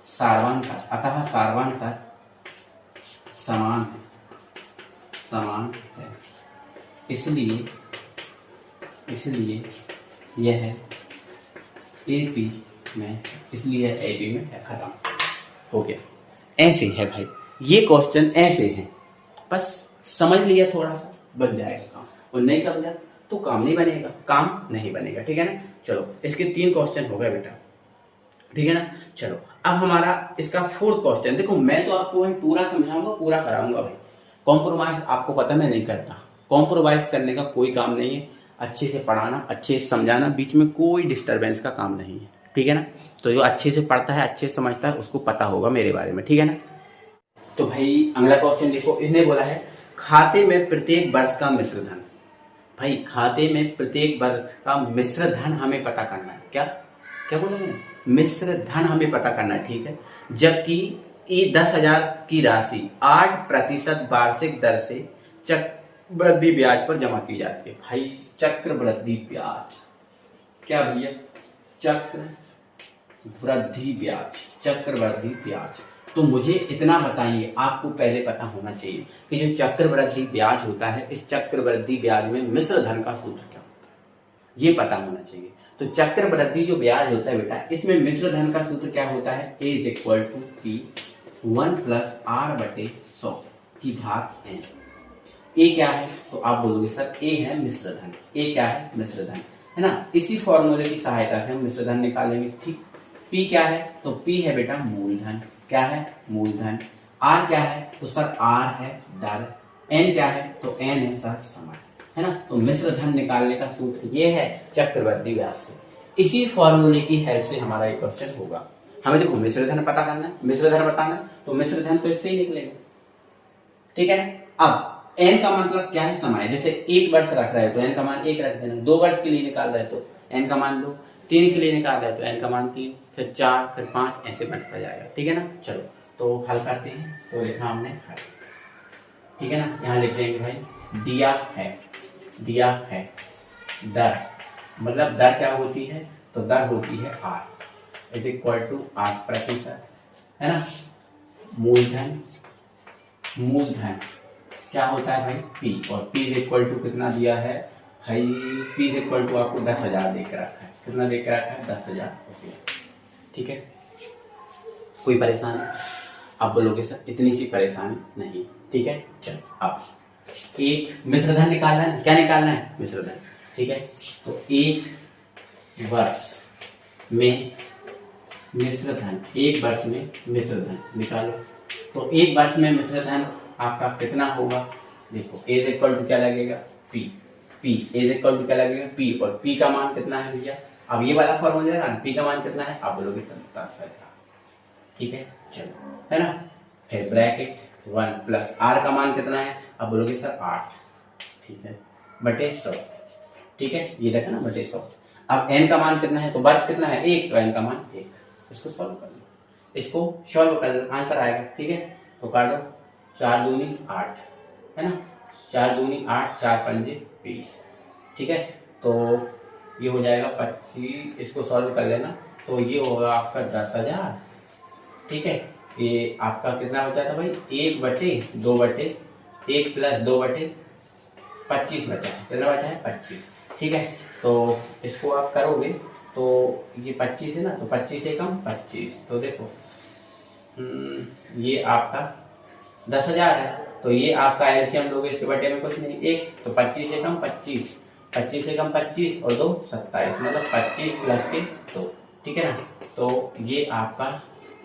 सारवांतर समान है, इसलिए यह एपी में, है। खत्म हो गया। ऐसे है भाई, ये क्वेश्चन ऐसे हैं, बस समझ लिया थोड़ा सा बन जाएगा काम, और नहीं समझा तो काम नहीं बनेगा। ठीक है ना। चलो, इसके 3 क्वेश्चन हो गए बेटा। ठीक है ना। चलो, अब हमारा इसका 4th क्वेश्चन। देखो मैं तो आपको वही पूरा समझाऊंगा, पूरा कराऊंगा भाई। कॉम्प्रोमाइज आपको पता मैं नहीं करता, कॉम्प्रोमाइज करने का कोई काम नहीं है। अच्छे से पढ़ाना, अच्छे से समझाना, बीच में कोई डिस्टरबेंस का काम नहीं है। ठीक है ना। तो जो अच्छे से पढ़ता है, अच्छे से समझता है, उसको पता होगा मेरे बारे में, ठीक है ना। तो भाई अगला क्वेश्चन देखो, इसने बोला है खाते में प्रत्येक वर्ष का मिश्र धन। भाई खाते में प्रत्येक वर्ष का मिश्र धन हमें पता करना है। क्या क्या बोला मैंने? मिश्र धन हमें पता करना है, ठीक है। जबकि ये 10,000 की राशि 8% वार्षिक दर से चक्रवृद्धि ब्याज पर जमा की जाती है। भाई चक्रवृद्धि ब्याज, क्या भैया? चक्रवृद्धि ब्याज, चक्रवृद्धि ब्याज। तो मुझे इतना बताइए, आपको पहले पता होना चाहिए कि जो चक्रवृद्धि ब्याज होता है, इस चक्रवृद्धि ब्याज में मिश्र धन का सूत्र क्या होता है, ये पता होना चाहिए। तो चक्रवृद्धि जो ब्याज होता है बेटा, इसमें मिश्र धन का सूत्र क्या होता है? A = P 1 + R/100 की घात n। ए क्या है? तो आप बोलोगे सर ए है मिश्र धन। ए क्या है? मिश्र धन, है ना। इसी फॉर्मूले की सहायता से हम मिश्र धन निकालेंगे, ठीक। पी क्या है? तो पी है बेटा मूलधन। क्या है? मूलधन। आर क्या है? तो सर आर है दर। एन क्या है? तो एन है सर समय, है ना। तो मिश्र धन निकालने का सूत्र ये है चक्रवृद्धि ब्याज से। इसी फॉर्मूले की हेल्प से हमारा एक क्वेश्चन होगा। हमें देखो मिश्र धन पता करना है, मिश्र धन बताना है, तो मिश्र धन तो इससे ही निकलेगा, ठीक है ना। अब n का मतलब क्या है? समय। जैसे 1 वर्ष रख रहा है तो n का मान 1 रख देना, 2 वर्ष के लिए निकाल रहा है तो n का मान 2, 3 के लिए निकाल रहा है तो n का मान 3, फिर 4, फिर 5, ऐसे बढ़ता जाएगा, ठीक है ना। चलो तो हल करते हैं। तो लिखा हमने हल, ठीक है ना। यहाँ लिख देंगे भाई दिया है दर, मतलब दर क्या होती है? तो दर होती है r = 8%, है ना। मूलधन क्या होता है भाई? P, और P = कितना दिया है भाई? P = आपको 10,000 दे के रखा है। कितना दे के रखा है? 10,000 रुपये, ठीक है। कोई परेशानी? आप बोलोगे सर इतनी सी परेशानी नहीं, ठीक है। चलो अब एक मिश्र धन निकालना है। क्या निकालना है? मिश्र धन, ठीक है। तो 1 वर्ष में मिश्र धन, 1 वर्ष में मिश्र धन निकालो। तो 1 वर्ष में मिश्र धन आपका कितना होगा? देखो A = क्या लगेगा? P A = क्या लगेगा? P, और P का मान कितना है भैया? अब ये वाला फॉर्मूला है, P का मान कितना है? आप बोलोगे 10,000, ठीक है। चलो, है ना। फिर ब्रैकेट 1 + R का मान कितना है? आप बोलोगे सर 8, ठीक है, बटे 100, ठीक है। ये देखा ना, बटे 100। अब n का मान कितना है? तो वर्ष कितना है? 1, तो n का मान 1। इसको सॉल्व कर लो, इसको सॉल्व कर लो, आंसर आएगा, ठीक है। तो काट दो, 4 दूनी 8, है ना। 4 दूनी 8, 4 पंजे 20, ठीक है। तो ये हो जाएगा 25, इसको सॉल्व कर लेना। तो ये होगा आपका 10,000, ठीक है। ये आपका कितना बचा था भाई? 1/2/1 + 2/25 बचा है। कितना बचा है? 25, ठीक है। तो इसको आप करोगे तो ये 25 है ना, तो 25 से कम 25, तो देखो ये आपका 10,000 है, तो ये आपका एलसीएम लोगे, इसके बटे में कुछ नहीं, 1, तो 25 से कम 25, 25 से कम 25 और 2 27, मतलब 25 + के 2, ठीक है ना। तो ये आपका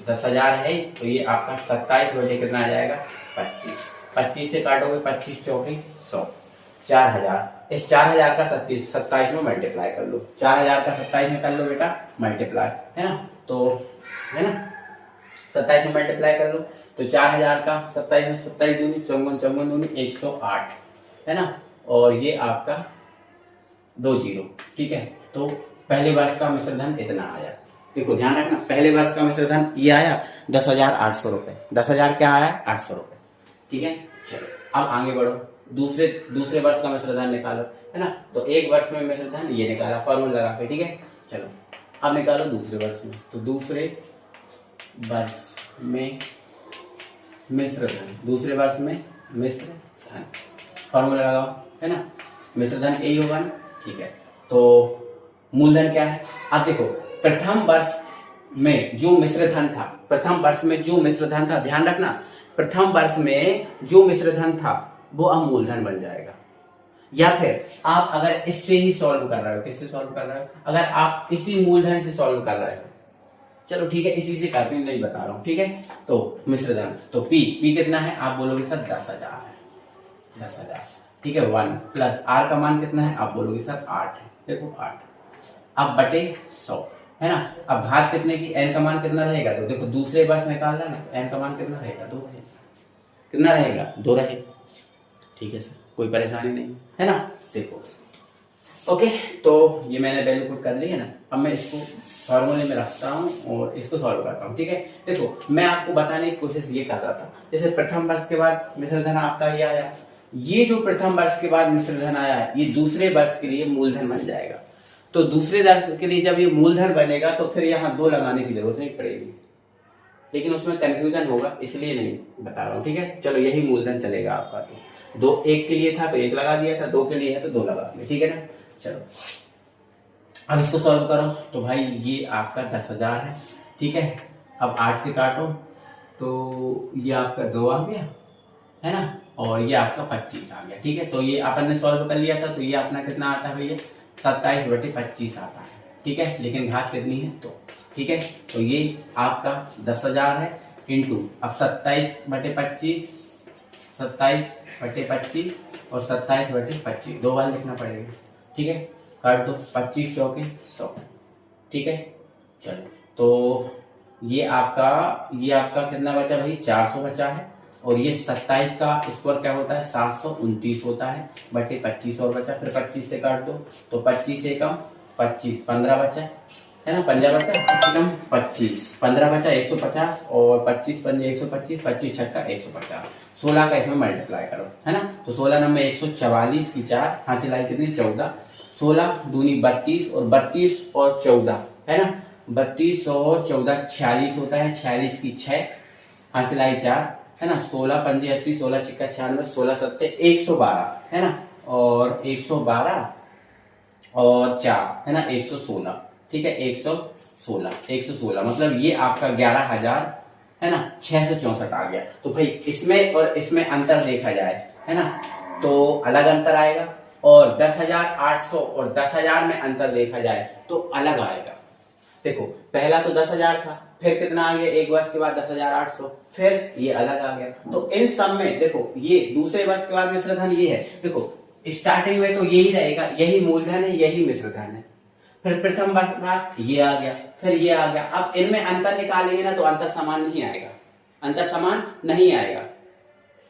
10,000 है, तो ये आपका 27 बटे कितना आ जाएगा? 25। 25 से काटोगे 25 चौके 100, 4,000। इस 4,000 का 27 में मल्टीप्लाई कर लो, 4,000 का 27 में कर लो बेटा मल्टीप्लाई, है ना। तो है ना, 27 में मल्टीप्लाई कर लो, तो 4,000 का 27 में 27 दूनी 54, 54 दूनी 108, है ना। और ये आपका 2 0, ठीक है। तो पहले वर्ष का मिश्र धन इतना आया। देखो ध्यान रखना, पहले वर्ष का मिश्र धन ये आया 10,800 रुपए। 10,000 क्या आया? 800 रुपए, ठीक है। चलो अब आगे बढ़ो, दूसरे वर्ष का मिश्र धन निकालो, है ना। तो 1 वर्ष में मिश्र धन ये निकाला फॉर्मूला लगा के, ठीक है। चलो अब निकालो दूसरे वर्ष में। तो दूसरे वर्ष में मिश्र धन, दूसरे वर्ष में मिश्र धन फॉर्मूला लगाओ, है ना। मिश्र धन यही होगा ना, ठीक है। तो मूलधन क्या है? अब देखो प्रथम वर्ष में जो मिश्र धन था, प्रथम वर्ष में जो मिश्र धन था, ध्यान रखना, प्रथम वर्ष में जो मिश्र धन था वो अब मूलधन बन जाएगा। या फिर आप अगर इससे ही सॉल्व कर रहे हो, किससे सॉल्व कर रहे हो? अगर आप इसी मूलधन से सॉल्व कर रहे हो, चलो ठीक है, इसी से करते हैं, नहीं बता रहा हूं, ठीक है। तो मिश्र धन, तो पी कितना है? आप बोलोगे सर 10,000 है, 10,000, ठीक है। 1 + R का मान कितना है? आप बोलोगे सर 8 है, देखो 8। अब बटे 100, है ना। अब घात कितने की, n का मान कितना रहेगा, तो देखो दूसरे वर्ष निकालना ना, n का मान कितना रहेगा, 2 रहेगा, कितना रहेगा, 2 रहेगा। ठीक है सर, कोई परेशानी नहीं है ना। देखो ओके, तो ये मैंने वैल्यू पुट कर ली है ना। अब मैं इसको फॉर्मूले में रखता हूँ और इसको सॉल्व करता हूँ। ठीक है, देखो मैं आपको बताने की कोशिश ये कर रहा था, जैसे प्रथम वर्ष के बाद मिश्र धन आपका ये आया, ये जो प्रथम वर्ष के बाद मिश्र धन आया है ये दूसरे वर्ष के लिए मूलधन बन जाएगा। तो दूसरे वर्ष के लिए जब ये मूलधन बनेगा तो फिर यहाँ 2 लगाने की जरूरत नहीं पड़ेगी, लेकिन उसमें कंफ्यूजन होगा इसलिए नहीं बता रहा हूँ। ठीक है, चलो यही मूलधन चलेगा आपका। तो 2 1 के लिए था तो 1 लगा दिया था, 2 के लिए है तो 2 लगा दिया। ठीक है ना, चलो अब इसको सॉल्व करो। तो भाई ये आपका 10,000 है। ठीक है, अब 8 से काटो तो ये आपका 2 आ गया है ना, और ये आपका 25 आ गया। ठीक है, तो ये अपन ने सॉल्व कर लिया था, तो ये अपना कितना आता है भैया, 27/25 आता है। ठीक है, लेकिन घात कितनी है, तो ठीक है, तो ये आपका 10,000 है इंटू अब 27/25, 27/25 और 27/25 2 बार लिखना पड़ेगा। ठीक है, काट दो, 25 चौके 100। ठीक है, चलो तो ये आपका कितना बचा भाई, 400 बचा है, और ये 27 का स्क्वायर क्या होता है, 729 होता है, बटे 25 और बचा, फिर 25 से काट दो तो 25 से कम 25, 15 बचा है ना, 15 बचा कम 25, 15 बचा 150 और 25 पंजे 125, 25 छक्का 150, 16 का इसमें मल्टीप्लाई करो है ना, तो 16 नंबर 144 की 4 हासिल आई कितनी, 14, 16 दूनी 32 और 32 और 14 है ना, 32 और 14 46 होता है, 46 की 6 हासिल आई 4 है ना, 16 पंजे 80, 16 छिक्का 96, 16 सत्ते 112 है ना, और 112 और 4 है ना 116। ठीक है, 116 मतलब ये आपका 11,000 है ना 664 आ गया। तो भाई इसमें और इसमें अंतर देखा जाए है ना, तो अलग अंतर आएगा, और 10,800 और 10,000 में अंतर देखा जाए तो अलग आएगा। देखो पहला तो 10,000 था, फिर कितना आ गया, एक वर्ष के बाद 10,800, फिर ये अलग आ गया। तो इन सब में देखो ये दूसरे वर्ष के बाद मिश्र धन ये है, देखो स्टार्टिंग में तो यही रहेगा, यही मूलधन है, यही मिश्र धन है, फिर प्रथम वर्ष बाद ये आ गया, फिर ये आ गया। अब इनमें अंतर निकालेंगे ना तो अंतर समान नहीं आएगा, अंतर समान नहीं आएगा,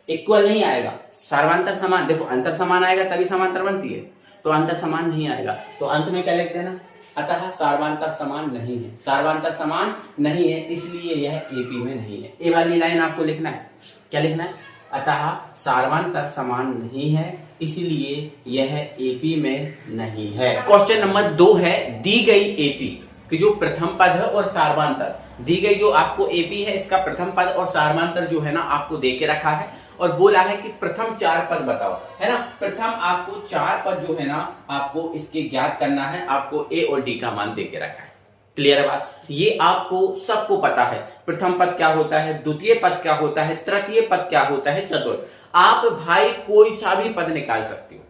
इक्वल नहीं आएगा, सर्वांतर समान। देखो अंतर समान आएगा तभी समांतर बनती है, तो अंतर समान नहीं आएगा, तो अंत में क्या लिख देना, अतः सर्वांतर समान नहीं है, सर्वांतर समान नहीं है इसलिए यह एपी में नहीं है। ए वाली लाइन आपको लिखना है, क्या लिखना है, अतः सर्वांतर समान नहीं है इसलिए यह एपी में नहीं है। क्वेश्चन नंबर 2 है, दी गई एपी कि जो प्रथम पद है और सार्वंतर, दी गई जो आपको एपी है इसका प्रथम पद और सार्वंतर जो है ना आपको दे के रखा है, और बोला है कि प्रथम 4 पद बताओ है ना। प्रथम आपको 4 पद जो है ना आपको इसके ज्ञात करना है, आपको ए और डी का मान दे के रखा है। क्लियर है बात, ये आपको सबको पता है, प्रथम पद क्या होता है, द्वितीय पद क्या होता है, तृतीय पद क्या होता है, चतुर्थ। आप भाई कोई सा भी पद निकाल सकते हो,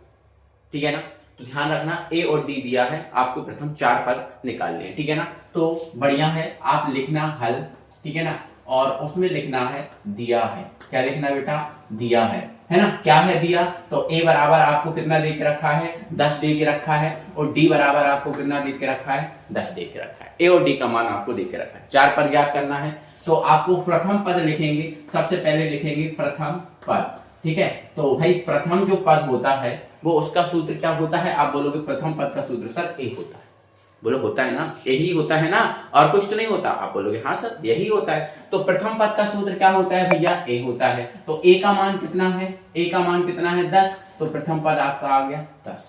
ठीक है ना। तो ध्यान रखना ए और डी दिया है, आपको प्रथम 4 पद निकालने हैं, ठीक है ना। तो बढ़िया है, आप लिखना हल, ठीक है ना, और उसमें लिखना है दिया है। क्या लिखना है बेटा, दिया है ना। क्या है दिया, तो ए बराबर आपको कितना दे के रखा है, 10 दे के रखा है, और डी बराबर आपको कितना दे के रखा है, 10 दे के रखा है। ए और डी का मान आपको दे के रखा है, 4 पद ज्ञात करना है। तो आपको प्रथम पद लिखेंगे, सबसे पहले लिखेंगे प्रथम पद, ठीक है। तो भाई प्रथम जो पद होता है वो उसका सूत्र क्या होता है, आप बोलोगे प्रथम पद का सूत्र सर ए होता है, बोलो होता है ना, यही होता है ना, और कुछ तो नहीं होता, आप बोलोगे हाँ सर यही होता है। तो प्रथम पद का सूत्र क्या होता है भैया, ए होता है। तो ए का मान कितना है, ए का मान कितना है 10, तो प्रथम पद आपका आ गया 10,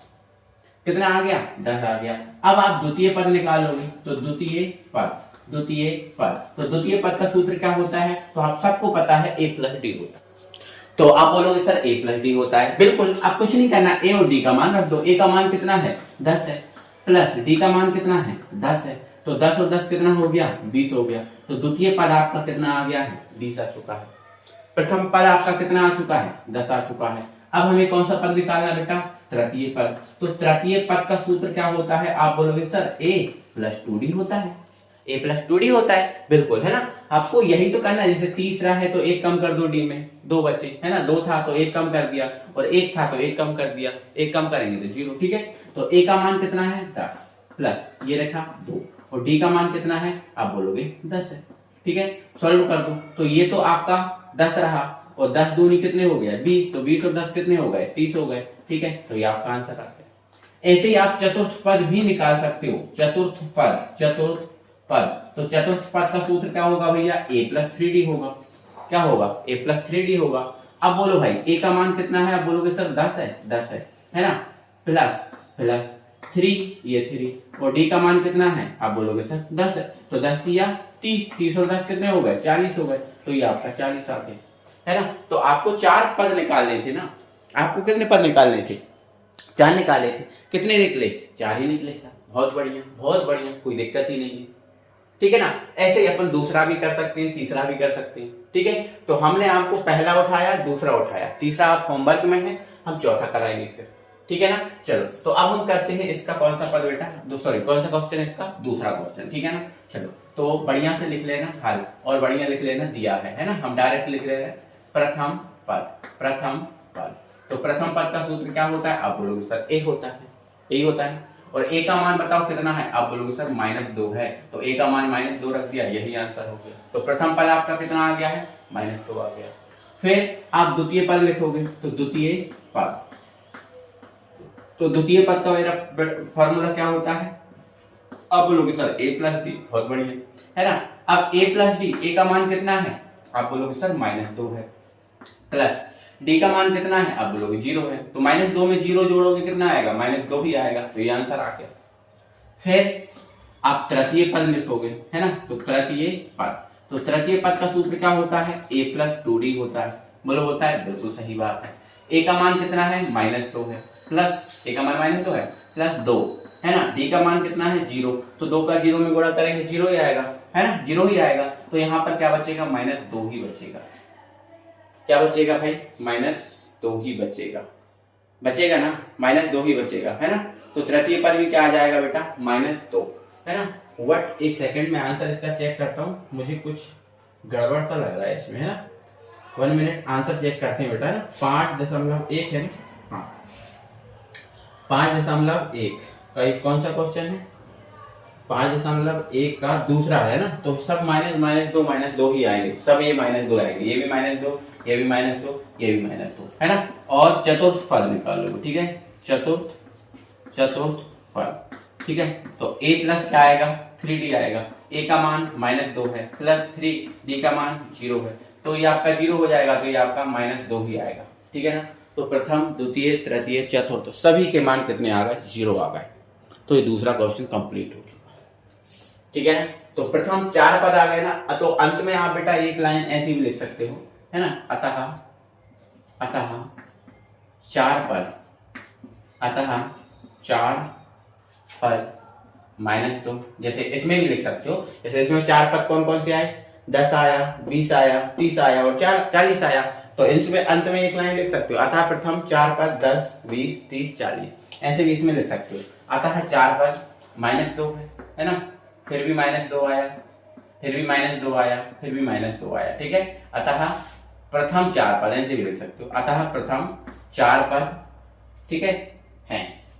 कितना आ गया 10 आ गया। अब आप द्वितीय पद निकालोगे, तो द्वितीय पद तो द्वितीय पद का सूत्र क्या होता है, तो आप सबको पता है ए प्लस डी होता है। तो आप बोलोगे सर ए प्लस डी होता है, बिल्कुल, आप कुछ नहीं करना, ए और डी का मान रख दो। ए का मान कितना है 10 है, प्लस डी का मान कितना है 10 है, तो 10 और 10 कितना हो गया 20 हो गया। तो द्वितीय पद आपका कितना आ गया है 20 आ चुका है, प्रथम पद आपका कितना आ चुका है 10 आ चुका है। अब हमें कौन सा पद निकालना बेटा, तृतीय पद। तो तृतीय पद का सूत्र क्या होता है, आप बोलोगे सर ए प्लस 2d होता है, ए प्लस 2d होता है, बिल्कुल है ना। आपको यही तो करना है, जैसे तीसरा है तो एक कम कर दो डी में, 2 बचे है ना, 2 था तो एक कम कर दिया, और 1 था तो एक कम कर दिया, एक कम करेंगे तो 0, ठीक है। तो ए का मान कितना है 10, प्लस ये रखा 2, और डी का मान कितना है, आप बोलोगे 10 है। ठीक है, सॉल्व कर दो तो ये तो आपका 10 रहा और 10 दूनी कितने हो गया 20, तो 20 और 10 कितने हो गए 30 हो गए। ठीक है, तो ये आपका आंसर आ गया। ऐसे ही आप चतुर्थ पद भी निकाल सकते हो, चतुर्थ पद तो चतुर्थ पद का सूत्र क्या होगा भैया, a प्लस 3d होगा। क्या होगा, a प्लस 3d होगा। अब बोलो भाई a का मान कितना है, आप बोलोगे सर 10 है ना, प्लस 3 ये 3 और d का मान कितना है, आप बोलोगे सर 10 है, तो 10 दिया 30 और 10 कितने हो गए 40 हो गए, तो ये आपका 40 आ गया, है ना। तो आपको 4 पद निकालने थे ना, आपको कितने पद निकालने थे, 4 निकाले थे, कितने निकले 4 ही निकले सर, बहुत बढ़िया, कोई दिक्कत ही नहीं है। ठीक है ना, ऐसे ही अपन दूसरा भी कर सकते हैं, तीसरा भी कर सकते हैं। ठीक है, तो हमने आपको पहला उठाया, दूसरा उठाया, तीसरा आप होमवर्क में है, हम चौथा कराएंगे फिर। ठीक है ना, चलो तो अब हम करते हैं इसका कौन सा पद बेटा, कौन सा क्वेश्चन है इसका, दूसरा क्वेश्चन। ठीक है ना, चलो तो बढ़िया से लिख लेना हल और बढ़िया लिख लेना दिया है ना, हम डायरेक्ट लिख रहे हैं प्रथम पद। तो प्रथम पद का सूत्र क्या होता है, आप बोलोगे सर ए होता है, यही होता है। और a का मान बताओ कितना है, आप बोलोगे सर -2 है, तो a का मान -2 रख दिया, यही आंसर हो गया। तो प्रथम पद आपका कितना आ गया है, -2 आ गया। फिर आप द्वितीय पद लिखोगे, तो द्वितीय पद का मेरा फॉर्मूला क्या होता है, आप बोलोगे सर a प्लस डी, बहुत बढ़िया, है ना। अब a प्लस डी, a का मान कितना है, आप बोलोगे सर -2 है, प्लस d का मान कितना है, आप बोलोगे 0 है, तो -2 में 0 जोड़ोगे कितना आएगा, -2 ही आएगा, तो ये आंसर आ गया। फिर आप तृतीय पद लिखोगे, है ना, तो तृतीय पद का सूत्र क्या होता है, a प्लस 2d होता है, बोलो होता है, बिल्कुल सही बात है। a का मान कितना है, -2 है, प्लस a का मान -2 है, प्लस 2 है ना, d का मान कितना है 0, तो 2 का 0 में गुणा करेंगे 0 ही आएगा, है ना, 0 ही आएगा। तो यहाँ पर क्या बचेगा, -2 ही बचेगा। क्या बचेगा भाई, -2 ही बचेगा ना, -2 ही बचेगा, है ना। तो तृतीय पद में क्या आ जाएगा बेटा, -2, है ना। व्हाट, एक सेकंड में आंसर इसका चेक करता हूँ, मुझे कुछ गड़बड़ सा लग रहा है इसमें, है ना। 1 मिनट, आंसर चेक करते हैं बेटा, है ना। 5.1 है ना, हाँ 5.1 का एक कौन सा क्वेश्चन है, 5.1 का दूसरा है ना, तो सब -2 ही आएंगे, सब ये -2 आएंगे, ये भी -2, ये भी -2, ये भी -2, है ना। और चतुर्थ पद निकालोगे, ठीक है, चतुर्थ पद, ठीक है। तो a प्लस क्या आएगा, 3d आएगा, a का मान -2 है, प्लस 3d का मान 0 है, तो ये आपका 0 हो जाएगा, तो ये आपका -2 ही आएगा। ठीक है ना, तो प्रथम, द्वितीय, तृतीय, चतुर्थ सभी के मान कितने आ गए, 0 आ गए। तो ये दूसरा क्वेश्चन कंप्लीट हो चुका। ठीक है ना, तो प्रथम 4 पद आ गए ना, तो अंत में आप बेटा एक लाइन ऐसी भी लिख सकते हो, है ना, अतः 4 पद, -2, जैसे इसमें भी लिख सकते हो, जैसे इसमें 4 पद कौन कौन से आए, 10 आया, 20 आया, 30 आया और 40 आया, तो इनमें अंत में एक लाइन लिख सकते हो, अतः प्रथम 4 पद 10, 20, 30, 40, ऐसे भी इसमें लिख सकते हो। अतः 4 पद -2 है ना, फिर भी -2 आया, फिर भी -2 आया, फिर भी -2 आया, ठीक है। अतः प्रथम 4 पद, ऐसे भी लिख सकते हो, अतः प्रथम 4 पद, ठीक है,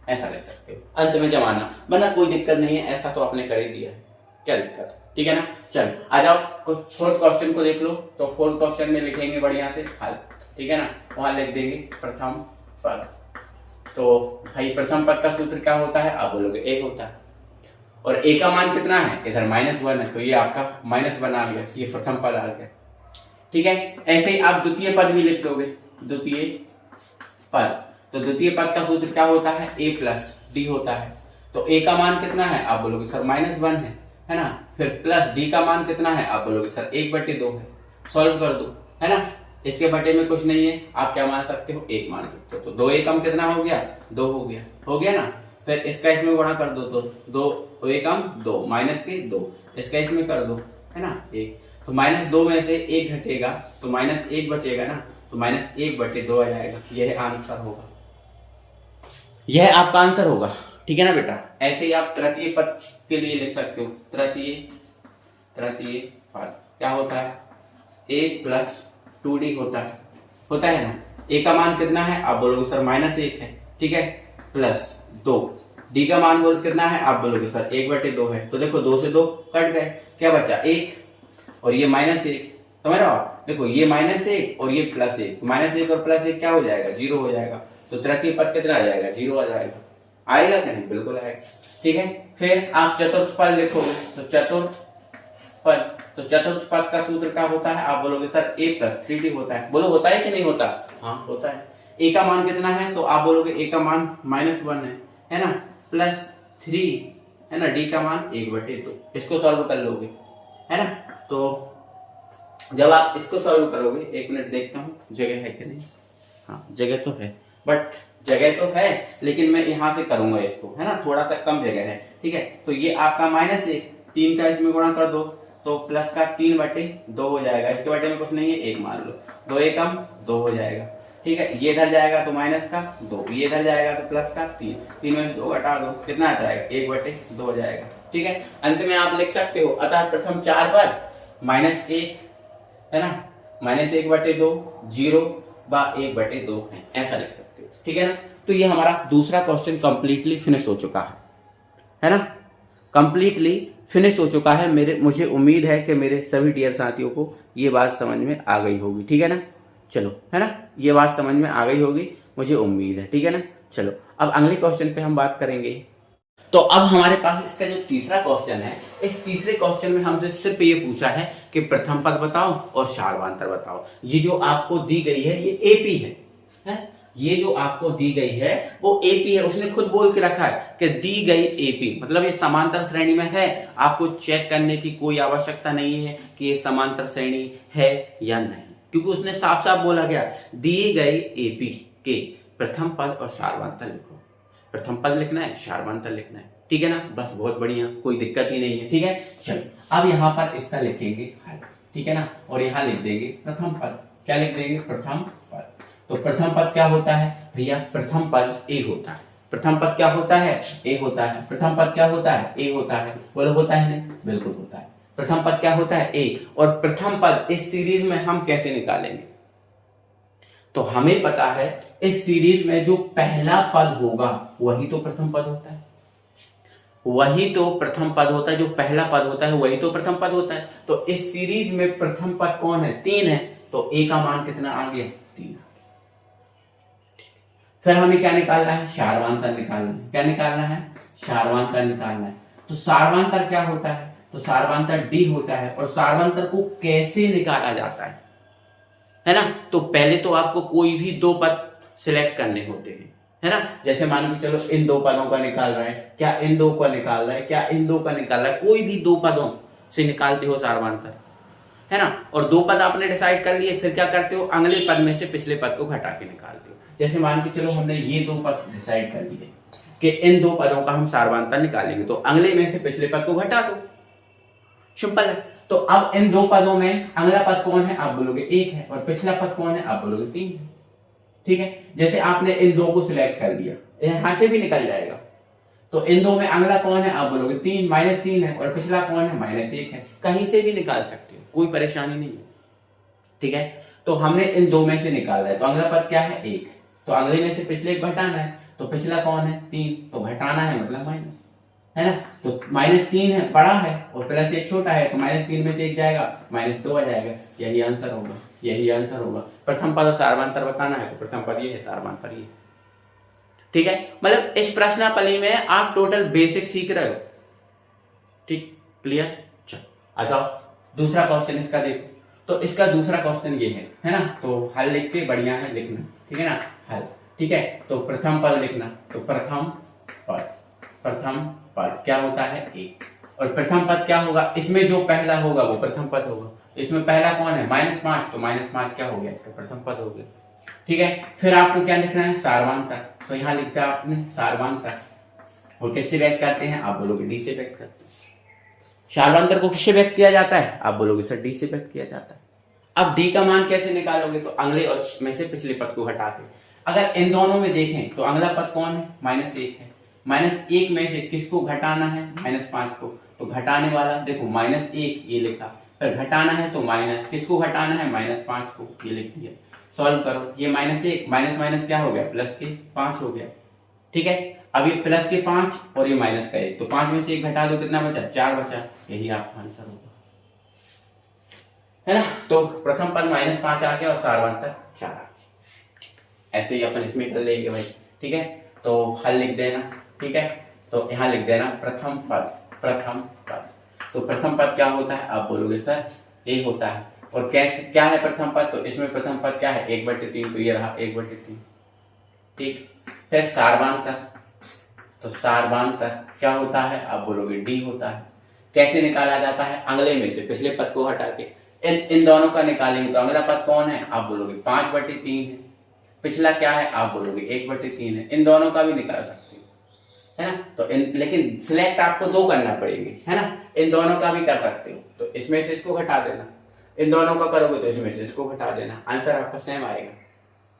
ऐसा लिख सकते हो, अंत में जमाना, वरना कोई दिक्कत नहीं है, ऐसा तो आपने कर ही दिया है, क्या दिक्कत, ठीक है ना। चलो आ जाओ, फोर्थ क्वेश्चन को देख लो, तो फोर्थ क्वेश्चन में लिखेंगे बढ़िया से हल, ठीक है ना, वहां लिख देंगे प्रथम पद। तो भाई प्रथम पद का सूत्र क्या होता है, आप बोलोगे एक होता है, और ए का मान कितना है, इधर -1 है, तो ये आपका -1 आ गया, ये प्रथम पद आ गया, ठीक है। ऐसे ही आप द्वितीय पद भी लिख दोगे, द्वितीय पद, तो द्वितीय पद का सूत्र क्या होता है, a प्लस डी होता है, तो a का मान कितना है, आप बोलोगे सर -1 है ना, फिर प्लस d का मान कितना है, आप बोलोगे सर 1/2 है, सॉल्व कर दो, है ना, इसके बटे में कुछ नहीं है, आप क्या मान सकते हो, 1 मान सकते हो, तो 2 एकम कितना हो गया, 2 हो गया ना। फिर इसका इसमें गुणा कर दो, तो 2 एकम 2 -2, इसका इसमें कर दो, है ना 1, तो -2 में से 1 घटेगा, तो -1 बचेगा ना, तो -1/2 आ जाएगा, यह आंसर होगा, यह आपका आंसर होगा, ठीक है ना बेटा। ऐसे ही आप तृतीय पद के लिए लिख सकते हो, तृतीय पद क्या होता है, a प्लस 2d होता है ना, a का मान कितना है, आप बोलोगे सर -1 है, ठीक है, प्लस 2, डी का मान बोल कितना है, आप बोलोगे सर 1/2 है। तो देखो 2 से 2 कट गए, क्या बचा 1 और ये -1, समझ रहे हो आप। देखो ये -1 और ये +1, -1 और +1 क्या हो जाएगा, 0 हो जाएगा। तो तृतीय पद कितना आ जाएगा, 0 आ जाएगा। आएगा कि नहीं, बिल्कुल आएगा। ठीक है, फिर आप चतुर्थ पद लिखोगे तो चतुर्थ पद का सूत्र क्या होता है, आप बोलोगे सर a + 3d होता है। बोलो होता है कि नहीं होता, हाँ होता है। a का मान कितना है, तो आप बोलोगे a का मान -1 है ना, +3 है ना, d का मान 1/2। इसको सॉल्व कर लोगे, है ना। तो जब आप इसको सॉल्व करोगे, 1 मिनट देखता हूँ जगह है कि नहीं, हाँ जगह तो है, बट जगह तो है लेकिन मैं यहाँ से करूंगा इसको, है ना, थोड़ा सा कम जगह है। ठीक है, तो ये आपका -1, 3 का इसमें गुणा कर दो तो प्लस का 3/2 हो जाएगा। इसके बटे में कुछ नहीं है, 1 मान लो, 2 एकम 2 हो जाएगा। ठीक है, ये इधर जाएगा तो माइनस का 2, ये इधर जाएगा तो प्लस का 3, 3 में से 2 घटा दो, कितना आ जाएगा, 1/2 हो जाएगा। ठीक है, अंत में आप लिख सकते हो अतः प्रथम 4 पद -1 है ना, -1/2 0 व 1/2 है, ऐसा लिख सकते हो। ठीक है ना, तो ये हमारा दूसरा क्वेश्चन कंप्लीटली फिनिश हो चुका है ना, कंप्लीटली फिनिश हो चुका है। मुझे उम्मीद है कि मेरे सभी डियर साथियों को ये बात समझ में आ गई होगी। ठीक है ना, चलो, है ना, ये बात समझ में आ गई होगी, मुझे उम्मीद है। ठीक है ना, चलो अब अगले क्वेश्चन पे हम बात करेंगे। तो अब हमारे पास इसका जो तीसरा क्वेश्चन है, इस तीसरे क्वेश्चन में हमसे सिर्फ ये पूछा है कि प्रथम पद बताओ और सारवांतर बताओ। ये जो आपको दी गई है ये एपी है? ये जो आपको दी गई है वो एपी है। उसने खुद बोल के रखा है कि दी गई एपी, मतलब ये समांतर श्रेणी में है। आपको चेक करने की कोई आवश्यकता नहीं है कि ये समांतर श्रेणी है या नहीं, क्योंकि उसने साफ साफ बोला गया दी गई एपी के प्रथम पद और सारवांतर लिखो। प्रथम पद लिखना है, सारवांतर लिखना है। ठीक है ना, बस बहुत बढ़िया, कोई दिक्कत ही नहीं है। ठीक है, चलो अब यहाँ पर इसका लिखेंगे हल। ठीक है ना, और यहाँ लिख देंगे प्रथम पद। क्या लिख देंगे, प्रथम पद। तो प्रथम पद क्या होता है भैया, प्रथम पद ए होता है। प्रथम पद क्या होता है, ए होता है। प्रथम पद क्या होता है, ए होता है। बोलो होता है नहीं, बिल्कुल होता है। प्रथम पद क्या होता है, ए। और प्रथम पद इस सीरीज में हम कैसे निकालेंगे, तो हमें पता है इस सीरीज में जो पहला पद होगा वही तो प्रथम पद होता है, वही तो प्रथम पद होता है। जो पहला पद होता है वही तो प्रथम पद होता है। तो इस सीरीज में प्रथम पद कौन है, 3 है। तो ए का मान कितना आ गया, 3। फिर हमें क्या निकालना है, सारवांतर निकालना है। क्या निकालना है, सारवांतर निकालना है। तो सारवांतर क्या होता है, तो सारवांतर डी होता है। और सारवांतर को कैसे निकाला जाता है ना। तो पहले तो आपको कोई भी 2 पद सिलेक्ट करने होते हैं, है ना। जैसे मान के चलो इन 2 पदों का निकाल रहा है, क्या इन 2 का निकाल रहा है, क्या इन 2 का निकाल रहा है, कोई भी 2 पदों से निकालते हो सारवांतर, है ना। और 2 पद आपने डिसाइड कर लिए, फिर क्या करते हो, अगले पद में से पिछले पद को घटा के निकालते हो। जैसे मान के चलो हमने ये 2 पद डिसाइड कर लिए कि इन 2 पदों का हम सारवांतर निकालेंगे, तो अगले में से पिछले पद को घटा दो, सिंपल है। तो अब इन 2 पदों में अगला पद कौन है, आप बोलोगे 1 है, और पिछला पद कौन है, आप बोलोगे 3 है। ठीक है, जैसे आपने इन 2 को सिलेक्ट कर लिया, यहां से भी निकल जाएगा। तो इन 2 में अगला कौन है, आप बोलोगे 3, -3 है, और पिछला कौन है, -1 है। कहीं से भी निकाल सकते हो, कोई परेशानी नहीं है। ठीक है, तो हमने इन 2 में से निकाला है, तो अगला पद क्या है, 1। तो अगले में से पिछले को घटाना है, तो पिछला कौन है, 3, तो घटाना है मतलब माइनस, है ना। तो -3 है, बड़ा है, और +1 छोटा है, तो -3 में से 1 जाएगा, -2 आ जाएगा। यही आंसर होगा, यही आंसर होगा। प्रथम पद और सारवांतर बताना है, तो प्रथम पद ये है, सारवांतर ये। ठीक है, मतलब इस प्रश्नावली में आप टोटल बेसिक सीख रहे हो। ठीक, क्लियर। चलो आ जाओ, दूसरा क्वेश्चन इसका देखो। तो इसका दूसरा क्वेश्चन ये है ना। तो हल लिख के बढ़िया है लिखना, ठीक है ना, हल। ठीक है, तो प्रथम पद लिखना, तो प्रथम पद क्या होता है, 1। और प्रथम पद क्या होगा, इसमें जो पहला होगा वो प्रथम पद होगा। इसमें पहला कौन है, -5, तो -5 क्या हो गया, इसका प्रथम पद हो गया। ठीक है, फिर आपको क्या लिखना है, सारवांतर। तो यहां लिखता है आपने सारवांतर। और किससे व्यक्त करते हैं, आप बोलोगे डी से व्यक्त करते हैं। सारवांतर को किससे व्यक्त किया जाता है, आप बोलोगे सर डी से व्यक्त किया जाता है। अब डी का मान कैसे निकालोगे, तो अगले और में से पिछले पद को घटा के। अगर इन दोनों में देखें तो अगला पद कौन है, -1 है। -1 में से किसको घटाना है, -5 को। तो घटाने वाला देखो -1 ये लिखा, फिर घटाना है तो माइनस, किसको घटाना है, -5 को, ये लिख दिया। सॉल्व करो, ये -1 माइनस माइनस क्या हो गया, +5 हो गया। ठीक है। अब ये प्लस के 5 और ये माइनस का 1, तो 5 में से 1 घटा दो, कितना बचा? 4 बचा। यही आपका आंसर होगा, है ना। तो प्रथम पद -5 आ गया और सारवांतर 4 आ गया। ऐसे ही अपन इसमें कर लेंगे भाई, ठीक है। तो हल लिख देना, ठीक है। तो यहाँ लिख देना प्रथम पद, प्रथम पद। तो प्रथम पद क्या होता है? आप बोलोगे सर ए होता है। और कैसे, क्या है प्रथम पद? तो इसमें प्रथम पद क्या है? 1/3, तो ये रहा 1/3, ठीक। फिर सारवांतर, तो सारवांतर क्या होता है? आप बोलोगे डी होता है। कैसे निकाला जाता है? अगले में से पिछले पद को हटा के इन दोनों का निकालेंगे। तो अगला पद कौन है? आप बोलोगे 5/3 है। पिछला क्या है? आप बोलोगे 1/3 है। इन दोनों का भी निकाल सकते हो, है ना। तो लेकिन सिलेक्ट आपको 2 करना पड़ेंगे, है ना। इन दोनों का भी कर सकते हो, तो इसमें से इसको घटा देना। इन दोनों का करोगे तो इसमें से इसको घटा देना। आंसर आपका सेम आएगा,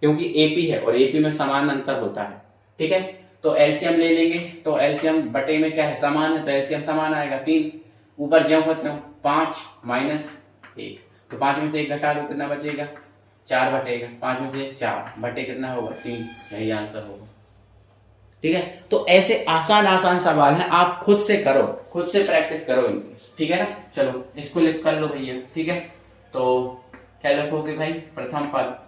क्योंकि एपी है और एपी में समान अंतर होता है, ठीक है। तो एलसीएम ले लेंगे, तो एलसीएम बटे में क्या है? समान है, तो एलसीएम समान आएगा 3। ऊपर ज्यों को 5 - 1, तो 5 में से 1 घटा दो, कितना बचेगा? 4 बटेगा। 5 में से 4 बटे कितना होगा? 3। यही आंसर होगा, ठीक है। तो ऐसे आसान आसान सवाल हैं, आप खुद से करो, खुद से प्रैक्टिस करो इनकी, ठीक है ना। चलो इसको लिख कर लो भैया, ठीक है। तो क्या लिखोगे भाई? प्रथम पद,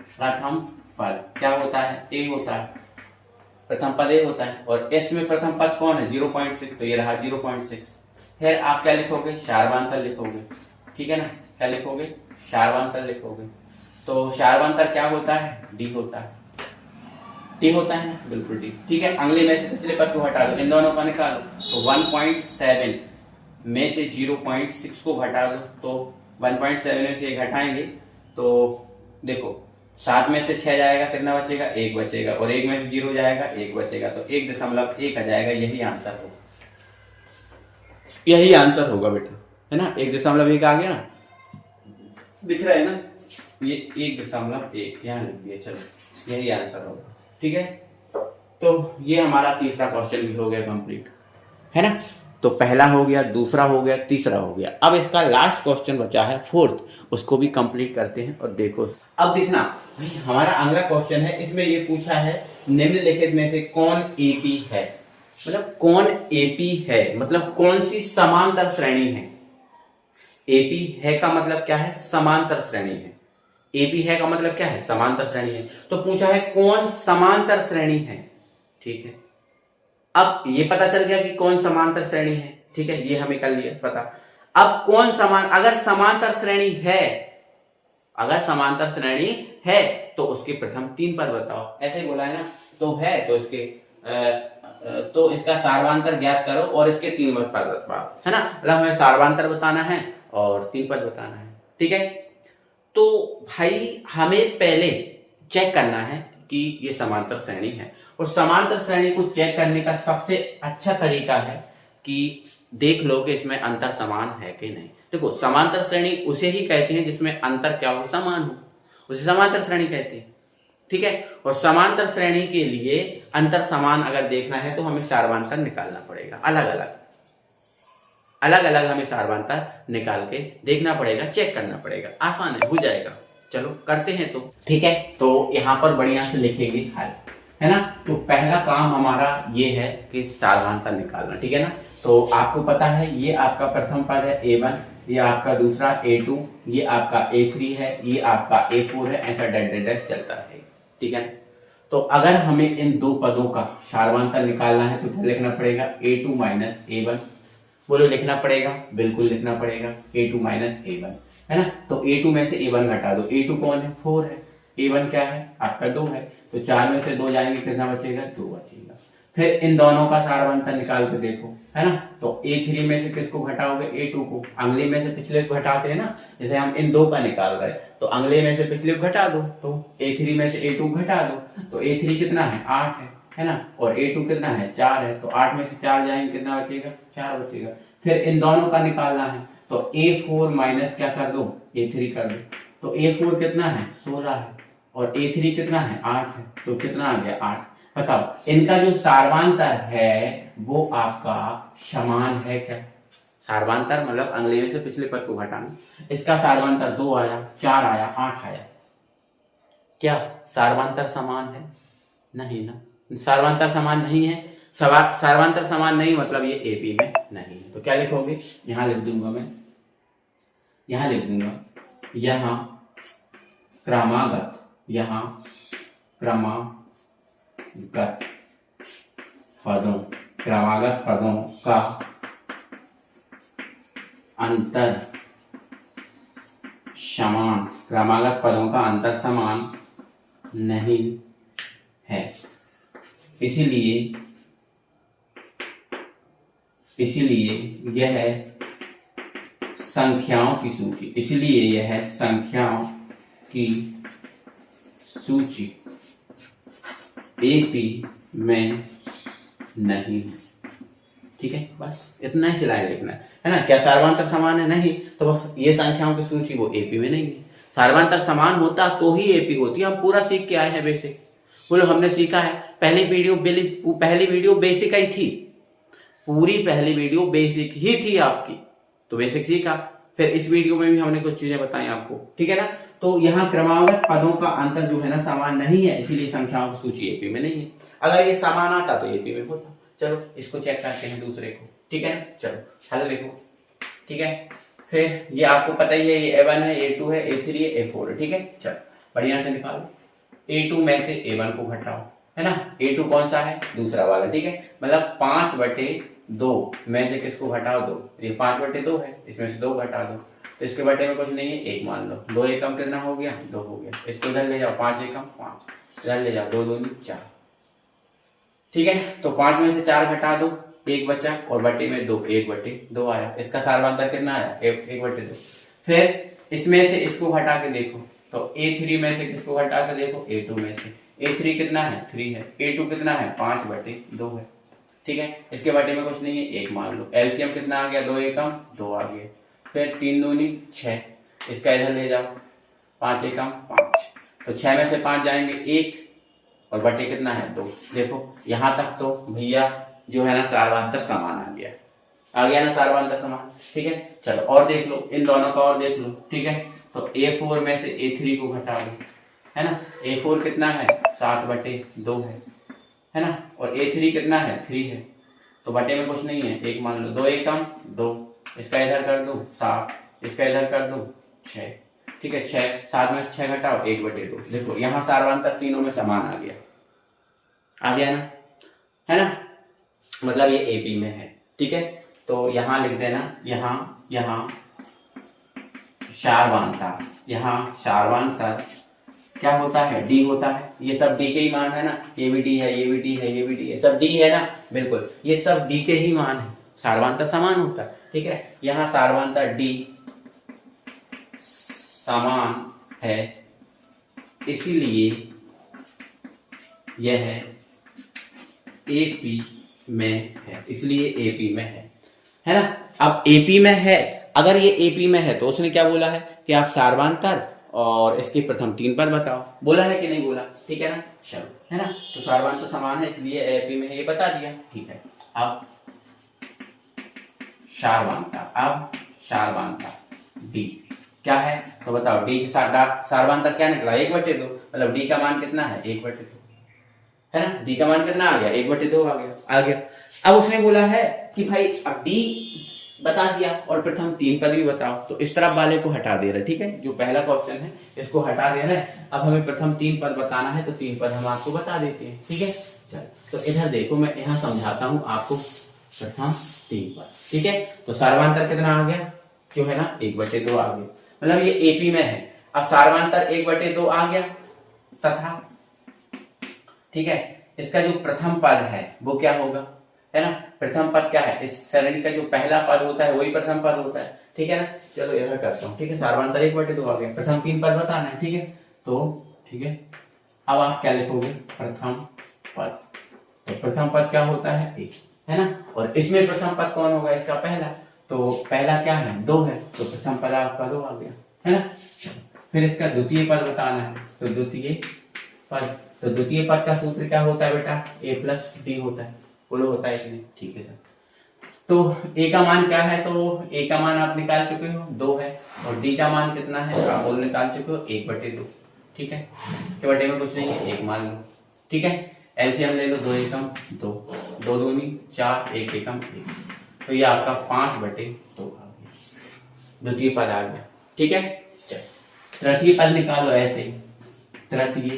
प्रथम पद क्या होता है? ए होता है। प्रथम पद ए होता है। और एस में प्रथम पद कौन है? 0.6, तो ये रहा 0.6। फिर आप क्या लिखोगे? सारवांतर लिखोगे, ठीक है ना। क्या लिखोगे? सारवांतर लिखोगे। तो सारवांतर क्या होता है? डी होता है। डी होता है ना, बिल्कुल डी, ठीक है। अगले में से पिछले पद को हटा दो, इन दोनों का निकालो। तो 1.7 में से 0.6 को घटा दो, तो 1.7 में से घटाएंगे तो देखो 7 में से 6 जाएगा, कितना बचेगा? 1 बचेगा। और 1 में से 0 जाएगा, 1 बचेगा, तो 1.1 आ जाएगा। यही आंसर होगा, यही आंसर होगा बेटा, है ना। 1.1 आ गया ना, दिख रहा है ना, ये 1.1 यहाँ लिख दिया। चलो यही आंसर होगा, ठीक है। तो ये हमारा तीसरा क्वेश्चन भी हो गया कंप्लीट, है ना। तो पहला हो गया, दूसरा हो गया, तीसरा हो गया। अब इसका लास्ट क्वेश्चन बचा है फोर्थ, उसको भी कंप्लीट करते हैं। और देखो अब देखना, हमारा अगला क्वेश्चन है, इसमें ये पूछा है निम्नलिखित में से कौन एपी है। मतलब कौन एपी है, मतलब कौन सी समांतर श्रेणी है। एपी है का मतलब क्या है? समांतर श्रेणी है। एपी है का मतलब क्या है? समांतर श्रेणी है। तो पूछा है कौन समांतर श्रेणी है, ठीक है। अब ये पता चल गया कि कौन समांतर श्रेणी है, ठीक है, ये हमें कर लिया पता। अब कौन अगर समांतर श्रेणी है, अगर समांतर श्रेणी है तो उसके प्रथम 3 पद बताओ। ऐसे ही बोला है ना, तो है तो इसके तो इसका सारवांतर ज्ञात करो और इसके 3 पद बताओ, है ना। मतलब हमें सारवांतर बताना है और 3 पद बताना है, ठीक है। तो भाई हमें पहले चेक करना है कि ये समांतर श्रेणी है। और समांतर श्रेणी को चेक करने का सबसे अच्छा तरीका है कि देख लो कि इसमें अंतर समान है कि नहीं। देखो समांतर श्रेणी उसे ही कहते हैं जिसमें अंतर क्या हो? समान हो, उसे समांतर श्रेणी कहते हैं, ठीक है। और समांतर श्रेणी के लिए अंतर समान अगर देखना है तो हमें सारवांतर निकालना पड़ेगा। अलग अलग हमें सारवांतर निकाल के देखना पड़ेगा, चेक करना पड़ेगा। आसान है, हो जाएगा। चलो करते हैं तो, ठीक है। तो यहाँ पर बढ़िया से लिखेंगे हल, है ना। तो पहला काम हमारा ये है कि सारवांतर निकालना, ठीक है ना। तो आपको पता है ये आपका प्रथम पद है A1, ये आपका दूसरा A2, ये आपका A3 है, ये आपका A4 है, ऐसा डैश चलता है, ठीक है। तो अगर हमें इन 2 पदों का सारवांतर निकालना है तो क्या लिखना पड़ेगा? A2 - A1। बोलो लिखना पड़ेगा, बिल्कुल लिखना पड़ेगा, A2 - A1, है ना। तो A2 में से A1 घटा दो। A2 कौन है? 4 है। A1 क्या है? आपका 2 है। तो 4 में से 2 जाएंगे, कितना बचेगा? 2 बचेगा। फिर इन दोनों का सारवांतर निकाल के देखो, है ना। तो A3 में से किसको घटाओगे? A2 को। अगले में से पिछले को घटाते हैं ना, जैसे हम इन 2 का निकाल रहे हैं तो अगले में से पिछले को घटा दो। तो A3 में से A2 घटा दो, तो A3 कितना है? 8 है ना। और A2 कितना है? 4 है। तो 8 में से 4 जाएंगे, कितना बचेगा? 4 बचेगा। फिर इन दोनों का निकालना है तो A4 माइनस क्या कर दो? A3 कर दो। तो A4 कितना है? 16 है। और A3 कितना है? 8 है। तो कितना आ गया? 8। बताओ इनका जो सारवांतर है वो आपका समान है क्या? सारवांतर मतलब अगले में से पिछले पद को घटाना। इसका सारवांतर 2 आया, 4 आया, 8 आया। क्या सारवांतर समान है? नहीं ना, सार्वंतर समान नहीं है। सार्वंतर समान नहीं मतलब ये एपी में नहीं है। तो क्या लिखोगे, यहां लिख दूंगा मैं, यहां लिख दूंगा यहां क्रमागत, यहां क्रमागत पदों, क्रमागत पदों का अंतर समान, क्रमागत पदों का अंतर समान नहीं है। इसीलिए यह संख्याओं की सूची, इसलिए यह संख्याओं की सूची एपी में नहीं। ठीक है, बस इतना ही सिलाई लिखना है ना। क्या सार्वंतर समान है? नहीं, तो बस ये संख्याओं की सूची वो एपी में नहीं है। सार्वंतर समान होता तो ही एपी होती। हम पूरा सीख के आए हैं बेसिक, बोलो हमने सीखा है। पहली वीडियो बेसिक ही थी, पूरी पहली वीडियो बेसिक ही थी आपकी, तो बेसिक सीखा। फिर इस वीडियो में भी हमने कुछ चीजें बताई आपको, ठीक है ना। तो यहाँ क्रमागत पदों का अंतर जो है ना समान नहीं है, इसीलिए संख्याओं की सूची एपी में नहीं है। अगर ये समान आता तो एपी में होता। चलो इसको चेक करते हैं दूसरे को, ठीक है ना। चलो हल लिखो, ठीक है। फिर ये आपको पता ही है, ये A1 है, A2 है, A3 है, A4 है, ठीक है। चलो बढ़िया से निकालो। A2 में से A1 को घटाओ, है ना। A2 कौन सा है? दूसरा वाला, ठीक है। मतलब 5/2 में से किसको घटाओ? 2। ये 5/2 है, इसमें से 2 घटा दो, तो इसके बटे में कुछ नहीं है, 1 मान लो। 2 एकम कितना हो गया? 2 हो गया। इसको इधर ले जाओ, 5 एकम 5, इधर ले जाओ, 2 दूनी 4, ठीक है। तो 5 में से 4 घटा दो, 1 बचा, और बटे में 2, 1/2 आया। इसका सार्वंतर कितना आया? 1/2। फिर इसमें से इसको घटा के देखो, तो A3 में से किसको घटा के देखो? A2 में से। A3 कितना है? 3 है। A2 कितना है? 5/2 है, ठीक है। इसके बटे में कुछ नहीं है, 1 मान लो। एलसीएम कितना आ गया? 2 एकम 2 आ गया। फिर 3 दूनी 6, इसका इधर ले जाओ, 5 एकम 5, तो 6 में से 5 जाएंगे 1, और बटे कितना है? 2। देखो यहां तक तो भैया जो है ना सार्वंतर समान आ गया ना सार्वंतर समान, ठीक है। चलो और देख लो, इन दोनों का और देख लो, ठीक है। तो A4 में से A3 को घटा लो, है ना। A4 कितना है? 7/2 है ना। और A3 कितना है? 3 है, तो बटे में कुछ नहीं है, 1 मान लो। 2 एकम 2, इसका इधर कर दो 7, इसका इधर कर दो 6, ठीक है। 6, 7 में से 6 घटाओ, 1/2। देखो यहाँ सार्वंतर तीनों में समान आ गया ना, है ना। मतलब ये एपी में है, ठीक है। तो यहाँ लिख देना, यहाँ सार्वंतर, यहाँ सार्वंतर क्या होता है? डी होता है। ये सब डी के ही मान है ना, ये भी डी है, ये भी डी है, ये भी डी है, सब डी है ना, बिल्कुल ये सब डी के ही मान है। सार्वंतर समान होता है, ठीक है। यहाँ सार्वंतर डी समान है, इसीलिए यह एपी में है, इसलिए एपी में है ना। अब एपी में है, अगर ये एपी में है तो उसने क्या बोला है कि आप सार्वंतर और इसके प्रथम 3 पद बताओ। बोला है कि नहीं बोला? ठीक है ना। चलो, है ना। तो सार्वंतर समान है इसलिए एपी में है, ये बता दिया, ठीक है। अब सार्वंतर डी क्या है तो बताओ। डी के साथ सार्वंतर क्या निकला? 1/2। मतलब डी का मान कितना है? 1/2, है ना। डी का मान कितना आ गया? 1/2 आ गया। अब उसने बोला है कि भाई अब डी बता दिया और प्रथम 3 पद भी बताओ, तो इस तरफ वाले को हटा दे रहे, ठीक है। जो पहला क्वेश्चन है इसको हटा दे रहे हैं। अब हमें प्रथम 3 पद बताना है, तो 3 पद हम आपको बता देते हैं, ठीक है। चलो तो इधर देखो, मैं यहाँ समझाता हूँ आपको। प्रथम 3 पद, ठीक है। तो सार्वंतर कितना आ गया? जो है ना 1/2 आ गया, मतलब ये एपी में है। अब सार्वंतर 1/2 आ गया तथा, ठीक है, इसका जो प्रथम पद है वो क्या होगा, है ना। प्रथम पद क्या है? इस श्रेणी का जो पहला पद होता है वही प्रथम पद होता है, ठीक है ना। चलो इधर करता हूँ, ठीक है। सार्वंतर 1/2 आ गया, प्रथम 3 पद बताना है, ठीक है। तो ठीक है, अब आप क्या लिखोगे? प्रथम पद। तो प्रथम पद क्या होता है? 1, है ना। और इसमें प्रथम पद कौन होगा? इसका पहला। तो पहला क्या है? 2 है, तो प्रथम पद आपका 2 आ गया, है ना। फिर इसका द्वितीय पद बताना है, तो द्वितीय पद। तो द्वितीय पद का सूत्र क्या होता है बेटा? A+D होता है। बोलो होता है कि नहीं? ठीक है सर। तो A का मान क्या है? तो A का मान आप निकाल चुके हो, 2 है। और D का मान कितना है? आप बोल निकाल चुके हो, 1/2, ठीक है। के बटे में कुछ नहीं है, 1 मान लो, ठीक है। एलसीएम ले लो, 2 एकम 2, 2 दूनी 4, 1 एकम 1, तो ये आपका 5/2 आ गया, द्वितीय पद आ गया। ठीक है, चलो तृतीय पद निकालो ऐसे ही, तृतीय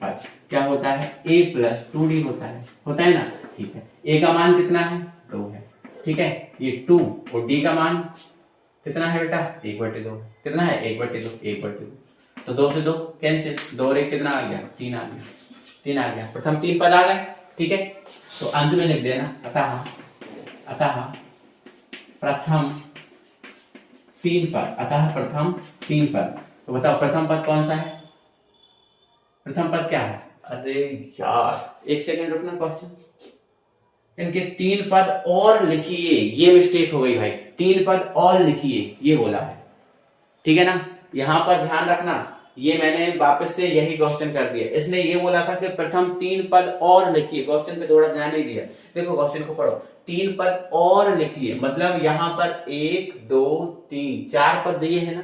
पद क्या होता है, a प्लस 2d होता है ना। ठीक है, a का मान कितना है, 2 है। ठीक है, ये 2 और d का मान कितना है बेटा, 1/2 कितना है, 1/2 तो 2 से 2 कैंसिल, 2 और 1 कितना आ गया, 3 आ गया, 3 आ गया, प्रथम 3 पद आ गए। ठीक है, तो अंत में लिख देना अतः प्रथम 3 पद। तो बताओ प्रथम पद कौन सा है, प्रथम पद क्या है, अरे यार 1 सेकंड रुकना, क्वेश्चन इनके 3 पद और लिखिए, ये मिस्टेक हो गई भाई, 3 पद और लिखिए ये बोला है। ठीक है ना, यहां पर ध्यान रखना, ये मैंने वापस से यही क्वेश्चन कर दिया, इसने ये बोला था कि प्रथम 3 पद और लिखिए, क्वेश्चन पे थोड़ा ध्यान नहीं दिया। देखो क्वेश्चन को पढ़ो, 3 पद और लिखिए, मतलब यहां पर 1 2 3 4 पद दिए है ना,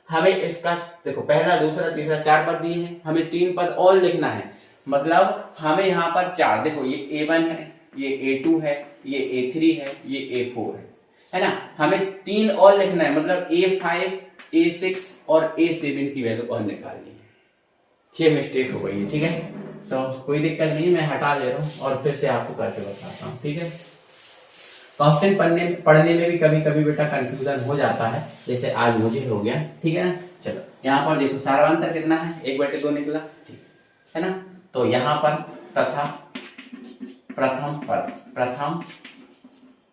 हमें इसका देखो पहला दूसरा तीसरा 4 पद दिए हैं, हमें 3 पद और लिखना है, मतलब हमें यहाँ पर 4, देखो ये A1 है, ये A2 है, ये A3 है, ये A4 है ना, हमें 3 और लिखना है, मतलब A5 A6 और A7 की वैल्यू और निकालनी है। ये मिस्टेक हो गई है। ठीक है, तो कोई दिक्कत नहीं, मैं हटा दे रहा हूँ और फिर से आपको करके बताता हूँ। ठीक है, क्वेश्चन पढ़ने में भी कभी कभी बेटा कंफ्यूजन हो जाता है, जैसे आज मुझे हो गया। ठीक है ना, चलो यहाँ पर देखो सारा अंतर कितना है, 1/2 निकला, ठीक है ना। तो यहाँ पर तथा प्रथम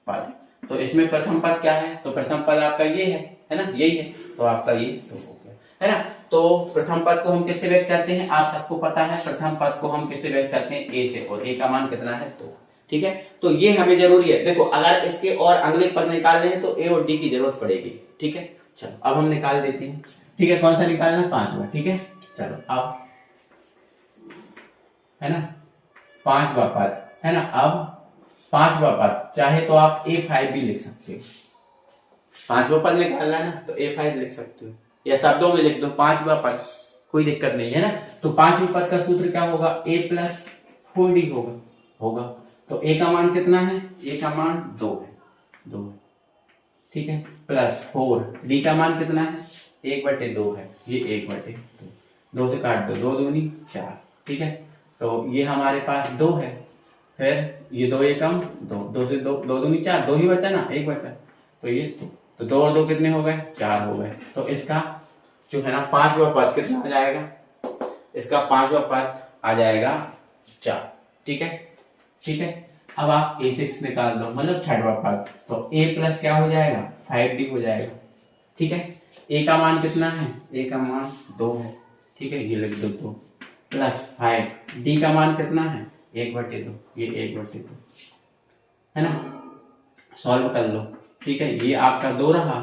पद, तो इसमें प्रथम पद क्या है, तो प्रथम पद आपका ये है ना, यही है, तो आपका ये तो हो गया है ना। तो प्रथम पद को हम किससे व्यक्त करते हैं, आप सबको पता है, प्रथम पद को हम किससे व्यक्त करते हैं, a से, और a का मान कितना है, 2। ठीक है, तो ये हमें जरूरी है। देखो अगर इसके और अगले पद निकालने हैं तो a और d की जरूरत पड़ेगी। ठीक है, चलो अब हम निकाल देते हैं। ठीक है, कौन सा निकालना है, 5वां। ठीक है, चलो अब है ना 5वां पद है ना, अब 5वां पद चाहे तो आप A5 भी लिख सकते हो, 5वां पद निकालना है ना, तो A5 लिख सकते हो या शब्दों में लिख दो 5वां पद, कोई दिक्कत नहीं है ना। तो 5वें पद का सूत्र क्या होगा, a प्लस 4d होगा। तो a का मान कितना है, a का मान 2 है। ठीक है, प्लस 4, d का मान कितना है, 1/2 है, ये 1/2, 2 से काट दो, 2 दूनी 4। ठीक है, तो ये हमारे पास 2 है, फिर ये 2 एकम 2, 2 से 2 दूनी 4, 2 ही बचा ना, 1 बचा, तो ये तो 2 और 2 कितने हो गए, 4 हो गए। तो इसका जो है ना 5वां पद कितना आ जाएगा, इसका 5वां पद आ जाएगा 4। ठीक है, अब आप A6 निकाल दो, मतलब 6वां पद, तो A प्लस क्या हो जाएगा, 5D हो जाएगा। ठीक है, A का मान कितना है, A का मान 2 है। ठीक है, ये लिख दो 2 प्लस 5, D का मान कितना है, 1/2, ये 1/2 है ना, सॉल्व कर लो। ठीक है, ये आपका 2 रहा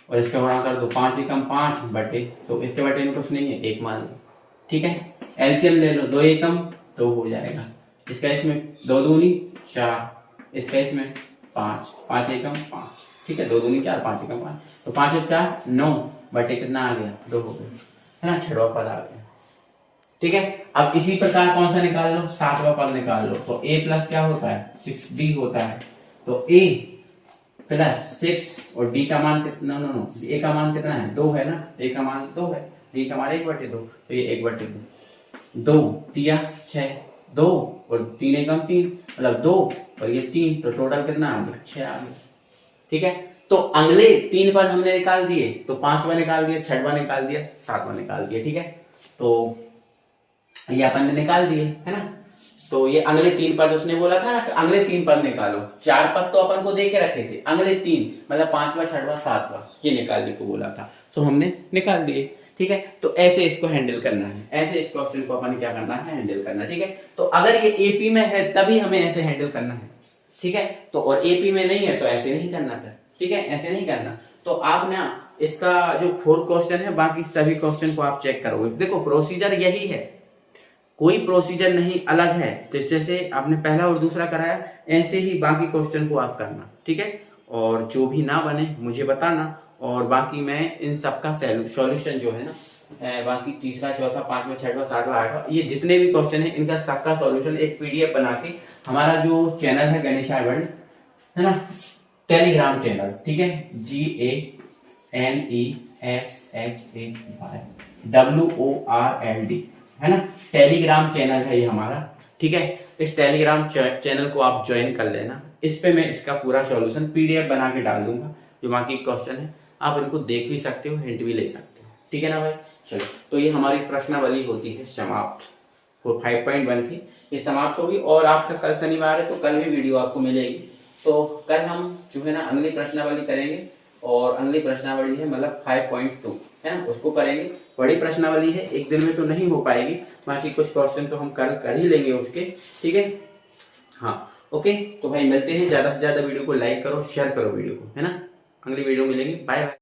और इसका गुणा कर दो, 5 एकम 5 बटे, तो इसके बटे में कुछ नहीं है, 1 मान लो। ठीक है, एलसीएम ले लो, 2 एकम 2 हो जाएगा, इसका इसमें 2 दूनी 4, इसका इसमें 5, 5 एकम 5। ठीक है, 2 दूनी 4, 5 एकम 5, तो 5 और 4 9 बटे कितना आ गया, 2 हो गया है ना, 6वां पद आ गया। ठीक है, अब इसी प्रकार कौन सा निकाल लो, 7वां पद निकाल लो। तो a प्लस क्या होता है, 6d होता है, तो a प्लस 6 और d का मान कितना, नो a का मान कितना है, 2 है ना, a का मान 2 है, d का मान 1/2, तो ये 1/2, 2 तिया 6, 2 और 3 एकम 3, मतलब 2 और ये 3, तो टोटल कितना आ गया, 6 आ गया। ठीक है, तो अगले 3 पद हमने निकाल दिए, तो 5वां निकाल दिया, 6वां निकाल दिया, 7वां निकाल दिया। ठीक है, तो ये अपन ने निकाल दिए है ना। तो ये अगले 3 पद उसने बोला था ना, अगले 3 पद निकालो, 4 पद तो अपन को दे के रखे थे, अगले 3 मतलब 5वां 6वां 7वां ये निकालने को बोला था, तो हमने निकाल दिए। ठीक है, तो ऐसे इसको हैंडल करना है, ऐसे इस क्वेश्चन को अपन क्या करना है, हैंडल करना। ठीक है, तो अगर ये एपी में है तभी हमें ऐसे हैंडल करना है। ठीक है, तो और एपी में नहीं है तो ऐसे नहीं करना फिर। ठीक है, ऐसे नहीं करना। तो आप ना इसका जो 4th क्वेश्चन है, बाकी सभी क्वेश्चन को आप चेक करोगे। देखो प्रोसीजर यही है, कोई प्रोसीजर नहीं अलग है, तो जैसे आपने पहला और दूसरा कराया ऐसे ही बाकी क्वेश्चन को आप करना। ठीक है, और जो भी ना बने मुझे बताना, और बाकी मैं इन सब का सॉल्यूशन जो है ना बाकी तीसरा, चौथा, पांचवा, छठवा, सातवां, आठवां, ये जितने भी क्वेश्चन है इनका सबका सॉल्यूशन एक पीडीएफ बना के हमारा जो चैनल है गणेशा वर्ल्ड, है ना, टेलीग्राम चैनल, ठीक है, GANESHAYWORLD, है ना, टेलीग्राम चैनल है ये हमारा, ठीक है। इस टेलीग्राम चैनल को आप ज्वाइन कर लेना। इस पे मैं इसका पूरा सॉल्यूशन पीडीएफ बना के डाल दूंगा, जो बाकी क्वेश्चन है आप इनको देख भी सकते हो, हिंट भी ले सकते हो, ठीक है ना भाई। चलो, तो ये हमारी प्रश्नावली होती है समाप्त। 5.1 थी, ये समाप्त होगी। और आपका कल शनिवार है तो कल भी वीडियो आपको मिलेगी। तो कल हम जो है ना अगली प्रश्नावली करेंगे, और अगली प्रश्नावली है मतलब 5.2, है ना, उसको करेंगे। बड़ी प्रश्नावली है, एक दिन में तो नहीं हो पाएगी, बाकी कुछ क्वेश्चन तो हम कल कर ही लेंगे उसके, ठीक है। हाँ, ओके, तो भाई मिलते हैं। ज्यादा से ज्यादा वीडियो को लाइक करो, शेयर करो वीडियो को, है ना। अगली वीडियो मिलेंगे, बाय बाय।